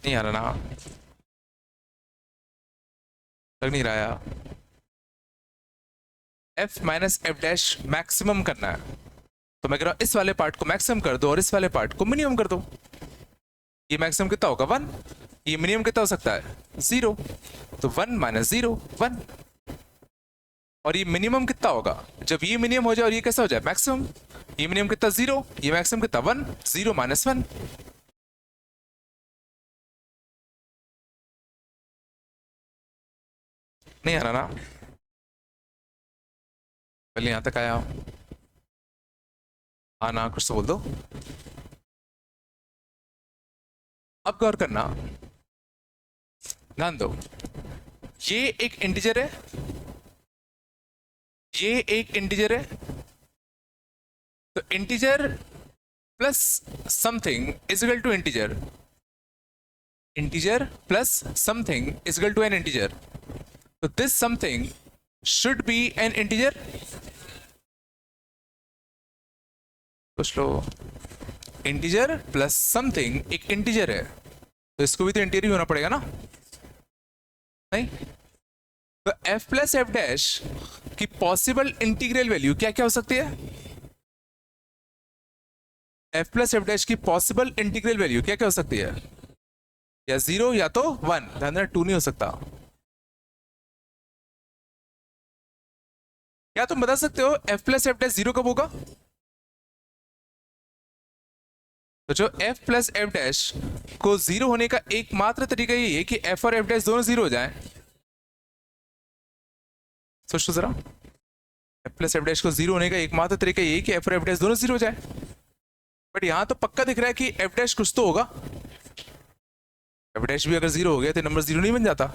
नहीं आ रहा ना? लग नहीं रहा यार। F minus F dash maximum करना है, तो मैं कह रहा हूं इस वाले पार्ट को मैक्सिमम कर दो और इस वाले पार्ट को मिनिमम कर दो। ये मैक्सिमम कितना होगा 1, ये मिनिमम कितना हो सकता है 0, तो 1 माइनस 0 1। और ये मिनिमम कितना होगा जब ये मिनिमम हो जाए और ये कैसा हो जाए मैक्सिमम? ये मिनिमम कितना 0, ये मैक्सिमम कितना 1, 0 माइनस 1। नहीं आ रहा ना? पहले यहां तक आया। हाँ ना, कुछ तो बोल दो। अब गौर करना, ध्यान दो, ये एक इंटीजर है, ये एक इंटीजर है, तो integer plus something is equal to integer, integer plus something is equal to an integer. तो this something should be an integer. सोच लो, इंटीजर प्लस समथिंग एक इंटीजर है, तो इसको भी तो इंटीजर ही होना पड़ेगा ना? नहीं? तो एफ प्लस एफ डैश की पॉसिबल इंटीग्रल वैल्यू क्या क्या हो सकती है? एफ प्लस एफ डैश की पॉसिबल इंटीग्रल वैल्यू क्या क्या हो सकती है? या 0 या तो 1, ध्यान देना 2 नहीं हो सकता। क्या तुम बता सकते हो एफ प्लस एफ डैश 0 कब होगा? तो जो एफ प्लस एफ डैश को 0 होने का एकमात्र तरीका ये है कि एफ और एफ डैश दोनों 0 हो जाएं। सोचो जरा, एफ प्लस एफ डैश को 0 होने का एकमात्र तरीका ये है कि एफ और एफ डैश दोनों 0 हो जाए। बट यहां तो पक्का दिख रहा है कि एफ डैश कुछ तो होगा। एफ डैश भी अगर 0 हो गया तो नंबर 0 नहीं बन जाता।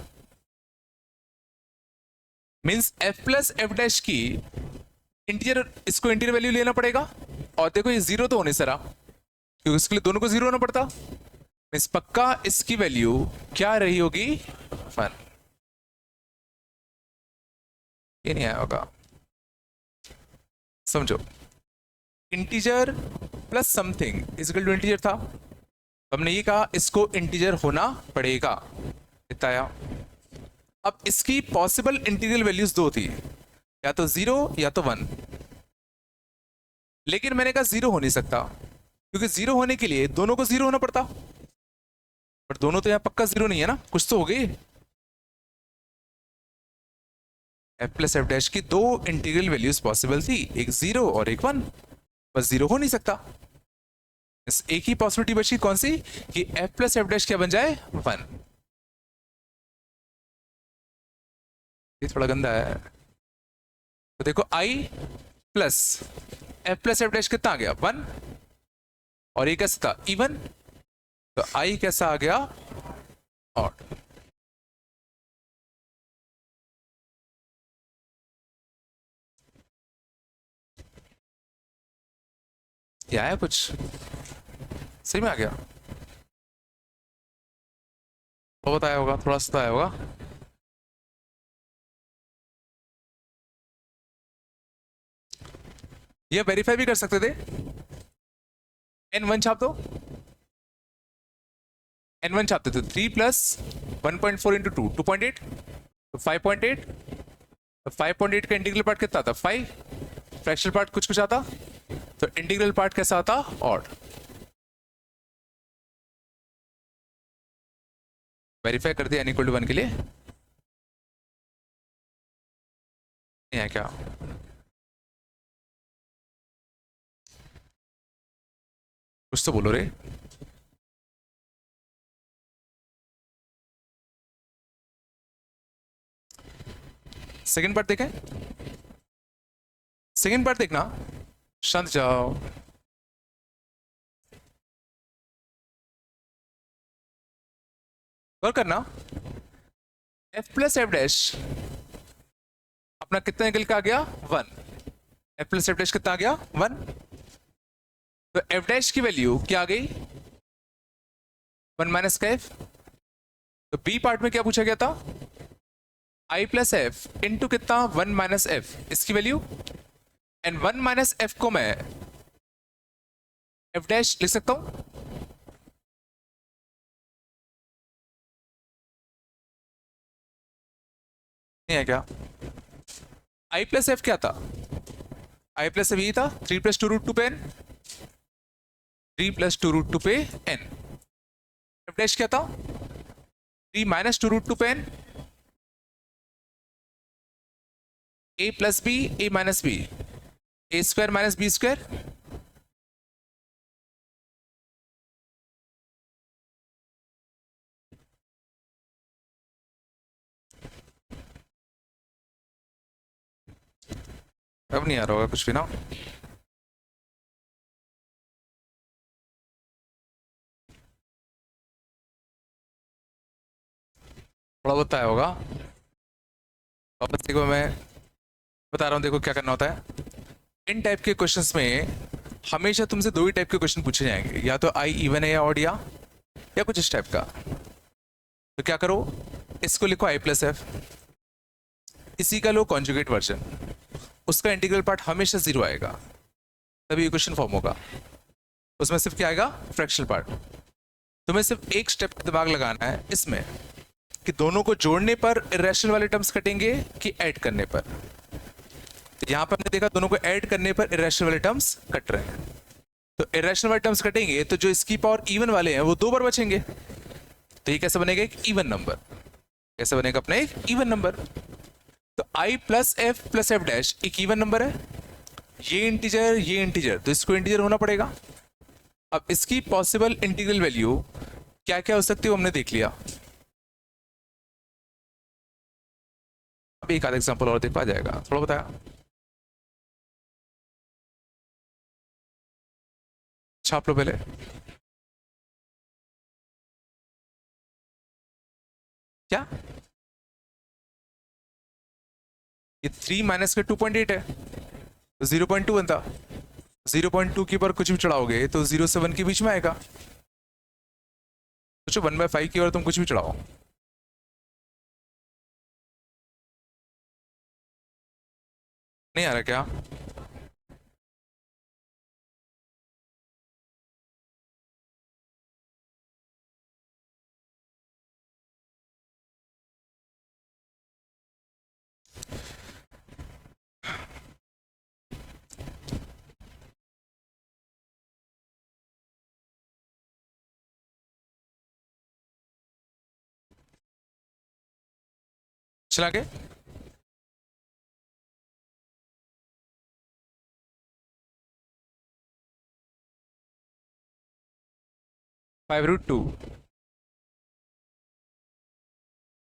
Means F plus F dash की इंटीजर, इसको इंटीजर वैल्यू लेना पड़ेगा। और देखो ये 0 तो होने से रहा, क्योंकि इसके लिए दोनों को 0 होना पड़ता। मींस पक्का इसकी वैल्यू क्या रही होगी 1। ये नहीं आया होगा, समझो। Integer plus something is equal to integer था, हमने ये कहा इसको इंटीजर होना पड़ेगा, इतना आया। अब इसकी पॉसिबल इंटीग्रल वैल्यूज दो थी, या तो 0 या तो 1। लेकिन मैंने कहा 0 हो नहीं सकता, क्योंकि 0 होने के लिए दोनों को 0 होना पड़ता। पर दोनों तो यहां पक्का 0 नहीं है ना, कुछ तो हो गई। एफ प्लस एफ डैश की दो इंटीग्रल वैल्यूज पॉसिबल थी, एक 0 और एक 1। बस 0 हो नहीं सकता। इस एक ही पॉसिबिलिटी बची, कौन सी? कि एफ प्लस एफ डैश क्या बन जाए 1। ये थोड़ा गंदा है। तो देखो I plus F plus F dash कितना आ गया 1, और ये कैसा था इवन, तो आई कैसा आ गया ऑड। क्या है कुछ सही में आ गया? वो बताया होगा, थोड़ा सा आया होगा। ये वेरीफाई भी कर सकते थे, N1 छाप दो, n1 चाहते थे 3 प्लस 1.4 इंटू 2.8, तो 5.8, तो 5.8 का इंटीग्रल पार्ट कितना था 5, फ्रैक्शनल पार्ट कुछ कुछ आता, तो इंटीग्रल पार्ट कैसा आता ऑड। वेरीफाई कर दिया n इक्वल टू 1 के लिए, नहीं है क्या? कुछ तो बोलो रे। सेकंड पार्ट देखें, सेकंड पार्ट देखना, शांत जाओ। गौर करना, f प्लस एफ डैश अपना कितना निकल के आ गया 1, f प्लस एफ डैश कितना आ गया 1, तो f डैश की वैल्यू क्या आ गई 1 माइनस का f। तो b पार्ट में क्या पूछा गया था i प्लस एफ इंटू कितना 1 माइनस एफ, इसकी वैल्यू, एंड 1 माइनस एफ को मैं f डैश लिख सकता हूं, नहीं है क्या? i प्लस एफ क्या था, i प्लस एफ यही था 3 प्लस 2 रूट 2 पे n, 3 प्लस 2 रूट 2 पे n, f डैश क्या था 3 माइनस 2 रूट 2 पे n, a plus b a minus b, a square minus b square, अब नहीं आ रहा होगा कुछ भी ना। थोड़ा बहुत आया होगा, वापस देखो, मैं बता रहा हूँ, देखो क्या करना होता है। इन टाइप के क्वेश्चंस में हमेशा तुमसे दो ही टाइप के क्वेश्चन पूछे जाएंगे, या तो आई इवन है या ऑड, या कुछ इस टाइप का। तो क्या करो, इसको लिखो आई प्लस एफ, इसी का लो कॉन्जुगेट वर्जन, उसका इंटीग्रल पार्ट हमेशा 0 आएगा, तभी इक्वेशन फॉर्म होगा। उसमें सिर्फ क्या आएगा फ्रैक्शनल पार्ट। तुम्हें सिर्फ एक स्टेप दिमाग लगाना है इसमें, कि दोनों को जोड़ने पर इरेशनल वाले टर्म्स कटेंगे कि ऐड करने पर। तो यहां पर हमने देखा दोनों को ऐड करने पर इरेशनल वाले टर्म्स कट रहे हैं, तो इरेशनल वाले टर्म्स कटेंगे तो जो इसकी पावर इवन वाले हैं वो 2 बार बचेंगे। तो ये कैसे बनेगा एक इवन नंबर, कैसे बनेगा अपना एक इवन नंबर। तो i प्लस एफ डैश एक इवन नंबर है, ये इंटीजर, तो इसको इंटीजर होना पड़ेगा। अब इसकी पॉसिबल इंटीग्रल वैल्यू क्या क्या हो सकती है वो हमने देख लिया। अब एक आधा एग्जांपल और देखा जाएगा, थोड़ा बताया, छाप लो पहले। क्या ये 3 माइनस के 2.8 है, तो 0.2 बनता, 0.2 की पर कुछ भी चढ़ाओगे तो 0 से 1 के बीच में आएगा। सोचो 1/5 की ओर तुम कुछ भी चढ़ाओ, नहीं आ रहा क्या? चला के five root 2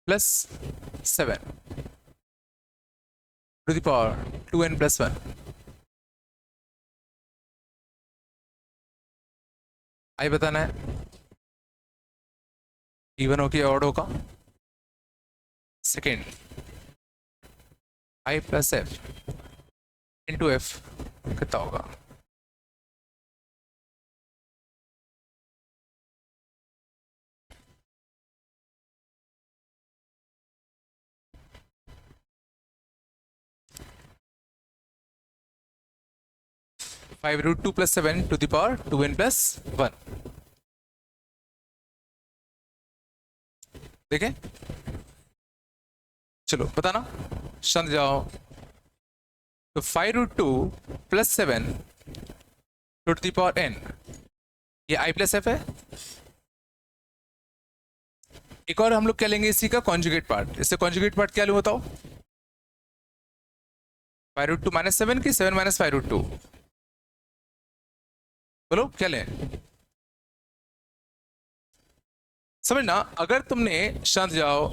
plus 7 to the power 2n plus 1। I बताना है इवन हो कि ऑड होगा। Second I plus F into F कितना होगा, five root 2 plus 7 to the power 2n plus 1। देखें, चलो बताना, समझ जाओ। तो 5√2 plus 7 to the power n, ये i प्लस एफ है। एक और हम लोग क्या लेंगे इसी का कॉन्जुगेट पार्ट। इससे कॉन्जुगेट पार्ट क्या लूँ बताओ? 5√2 माइनस 7 की 7 माइनस 5√2, बोलो क्या लें? समझना, अगर तुमने शांत जाओ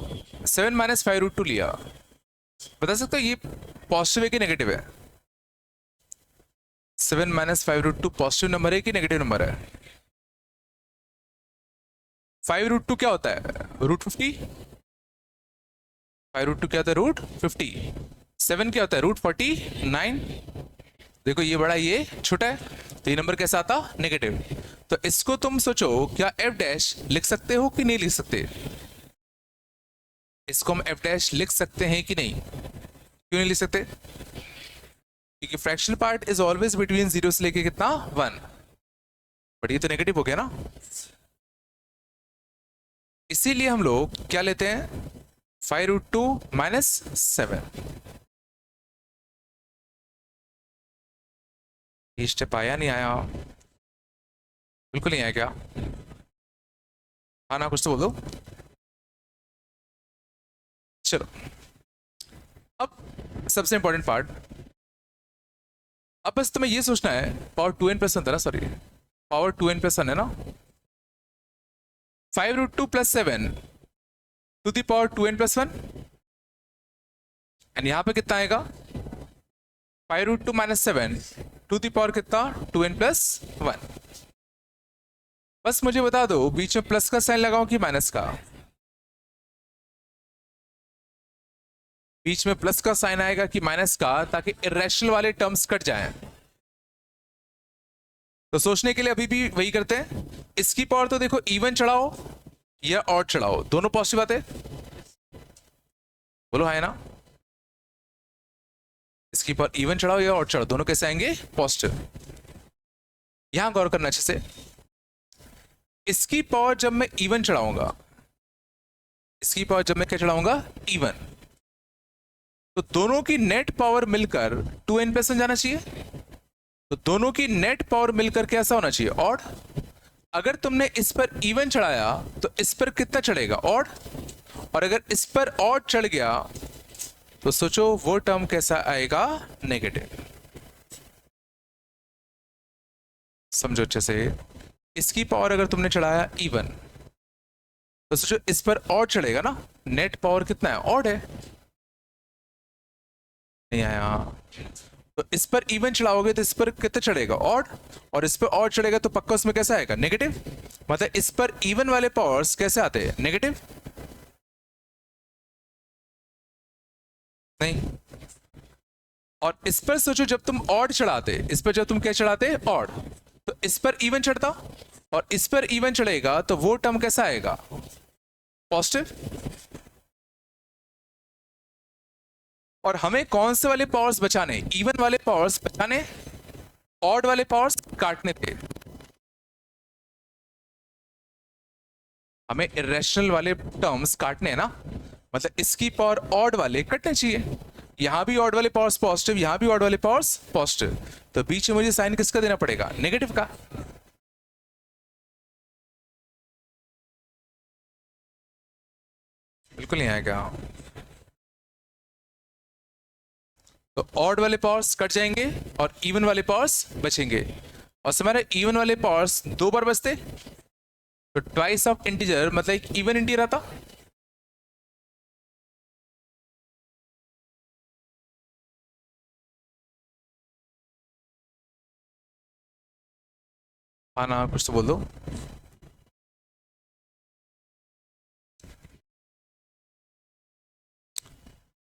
7 माइनस 5√2 लिया, बता सकते हो ये पॉजिटिव है कि नेगेटिव है? 7 माइनस 5√2 पॉजिटिव नंबर है कि नेगेटिव नंबर है? 5√2 क्या होता है? √50। 5√2 क्या होता है? √50। 7 क्या होता है? √49। देखो ये बड़ा, ये छोटा है, तो ये नंबर कैसा आता? नेगेटिव। तो इसको तुम सोचो, क्या एफ डैश लिख सकते हो कि नहीं लिख सकते? इसको हम एफ डैश लिख सकते हैं कि नहीं? क्यों नहीं लिख सकते? क्योंकि fractional part is always between 0 से लेके कितना? 1। बट ये तो नेगेटिव हो गया ना, इसीलिए हम लोग क्या लेते हैं? 5√2 माइनस 7। ये स्टेप आया नहीं आया? बिल्कुल नहीं आया क्या? हाँ ना, कुछ तो बोल दो। चलो, अब सबसे इंपॉर्टेंट पार्ट, अब बस तुम्हें ये सोचना है, पावर 2n प्लस 1 था ना, सॉरी पावर 2n प्लस 1 है ना, 5√2 plus 7 to the power 2n plus 1, and यहां पे कितना आएगा? 5√2 माइनस 7 टू द पावर कितना? 2n plus 1। बस मुझे बता दो बीच में प्लस का साइन लगाऊं कि माइनस का? बीच में प्लस का साइन आएगा कि माइनस का, ताकि इरेशनल वाले टर्म्स कट जाएं। तो सोचने के लिए अभी भी वही करते हैं, इसकी पावर तो देखो इवन चढ़ाओ या ऑड चढ़ाओ, दोनों पॉजिटिव आते। बोलो है ना? इसकी पावर इवन चढ़ाओ या ऑड चढ़ाओ, दोनों कैसे आएंगे? पॉजिटिव। यहां गौर करना अच्छे से, इसकी पावर जब मैं इवन चढ़ाऊंगा, इसकी पावर जब मैं क्या चढ़ाऊंगा? इवन, तो दोनों की नेट पावर मिलकर 2n प्लस 1 जाना चाहिए। तो दोनों की नेट पावर मिलकर कैसा होना चाहिए? ऑड। अगर तुमने इस पर इवन चढ़ाया तो इस पर कितना चढ़ेगा? ऑड। और अगर इस पर ऑड चढ़ गया तो सोचो वो टर्म कैसा आएगा? नेगेटिव। समझो अच्छे से, इसकी पावर अगर तुमने चढ़ाया इवन, तो सोचो इस पर ऑड चढ़ेगा ना, नेट पावर कितना है? ऑड है। नहीं आया? तो इस पर इवन चढ़ाओगे तो इस पर कितना चढ़ेगा? ऑड। और इस पर ऑड चढ़ेगा तो पक्का उसमें कैसा आएगा? नेगेटिव। मतलब इस पर इवन वाले पावर्स कैसे आते हैं? नेगेटिव। नहीं। और इस पर सोचो जब तुम ऑड चढ़ाते, इस पर जब तुम क्या चढ़ाते? ऑड, तो इस पर इवन चढ़ता, और इस पर इवन चढ़ेगा तो वो टर्म कैसा आएगा? पॉजिटिव। और हमें कौन से वाले पावर्स बचाने? इवन वाले पावर्स बचाने, ऑड वाले पावर्स काटने थे। हमें इरेशनल वाले टर्म्स काटने हैं ना, मतलब इसकी पावर ऑड वाले कटने चाहिए। यहां भी ऑड वाले पावर्स पॉजिटिव, यहां भी ऑड वाले पावर्स पॉजिटिव, तो बीच में मुझे साइन किसका देना पड़ेगा? नेगेटिव का। बिल्कुल नहीं आएगा। तो ऑड वाले पावर्स कट जाएंगे और इवन वाले पावर्स बचेंगे। और हमारे इवन वाले पावर्स 2 बार बचते, तो ट्वाइस ऑफ इंटीजर मतलब एक इवन इंटीजर आता। हाँ ना, कुछ तो बोल दो।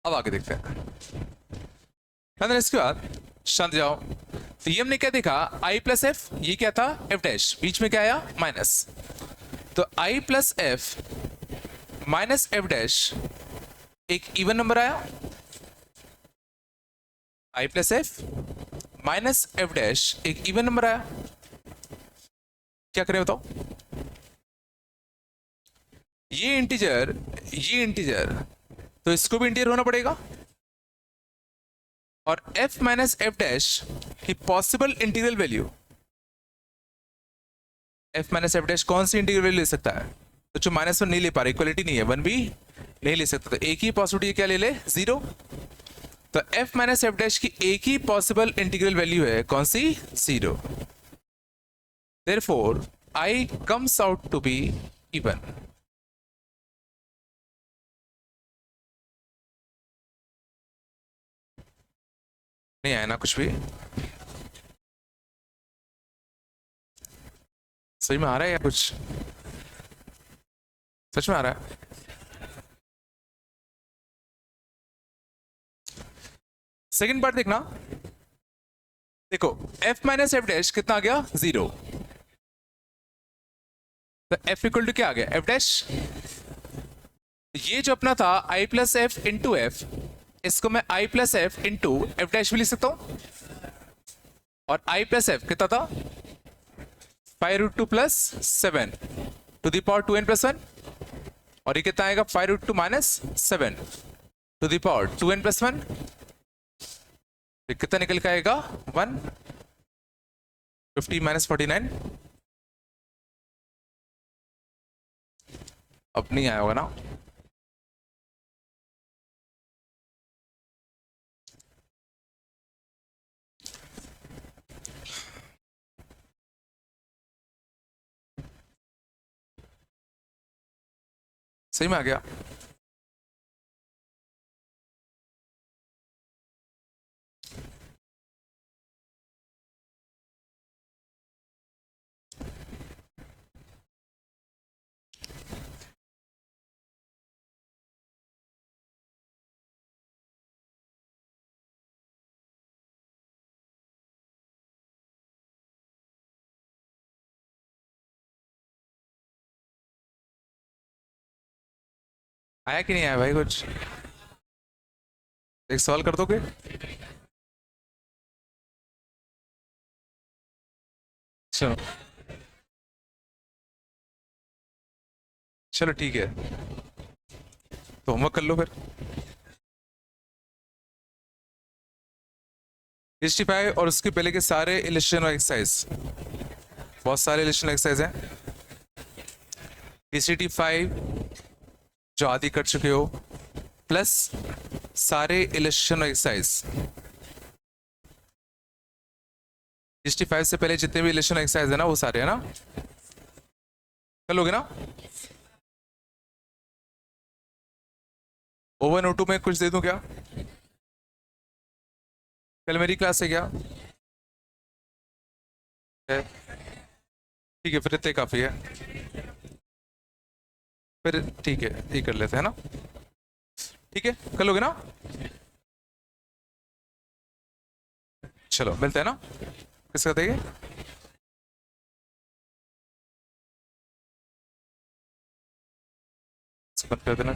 अब आगे देखते हैं। इसके बाद शांत जाओ। तो ये हमने क्या देखा? आई प्लस एफ, ये क्या था? एफ डैश, बीच में क्या आया? माइनस। तो I plus F minus F dash एक इवन नंबर आया। I plus F minus F dash एक इवन नंबर आया। क्या करें बताओ? ये इंटीजर, तो इसको भी इंटीजर होना पड़ेगा। और f माइनस एफ डैश की possible integral value, f minus F dash कौन सी इंटीग्रल वैल्यू ले सकता है? तो जो -1 नहीं ले पा रहा, इक्वलिटी नहीं है, 1 भी नहीं ले सकता, तो एक ही पॉसिबिलिटी क्या ले ले, 0। तो f माइनस एफ डैश की एक ही पॉसिबल इंटीग्रल वैल्यू है, कौन सी, 0। Therefore I comes out to be even। नहीं आया ना कुछ भी? सही में आ रहा है या कुछ? सच में आ रहा है? सेकंड पार्ट देखना, देखो f माइनस एफ डैश कितना आ गया, 0। तो f इक्वल टू क्या आ गया, f डैश। ये जो अपना था i plus F into F, इसको मैं i plus F into F dash भी लिख सकता हूं। और i प्लस एफ कितना था, 5√2 plus 7 to the power 2n plus 1। और ये कितना आएगा, 5√2 minus 7 to the power 2n plus 1। कितना निकल के आएगा, 1। 50 माइनस 49। अब नहीं आया होगा ना? सही में आ गया? आया कि नहीं आया भाई कुछ? एक सवाल कर दोगे? चलो चलो ठीक है, तो होमवर्क कर लो फिर। 65 और उसके पहले के सारे इलेक्शन और एक्सरसाइज, बहुत सारे इलेक्शन एक्सरसाइज हैं। PCT5 जो आदि कर चुके हो, प्लस सारे इलेक्शन एक्सरसाइज। 65 से पहले जितने भी इलेक्शन एक्सरसाइज है ना, वो सारे है ना, कर लोगे ना? ओवन O2 में कुछ दे दूं क्या? कल मेरी क्लास है क्या? ठीक है, फिर इतने काफी है, फिर ठीक है, ये कर लेते हैं ना। ठीक है, कर लोगे ना? चलो मिलते हैं ना, किसका देंगे? बंद कर देना।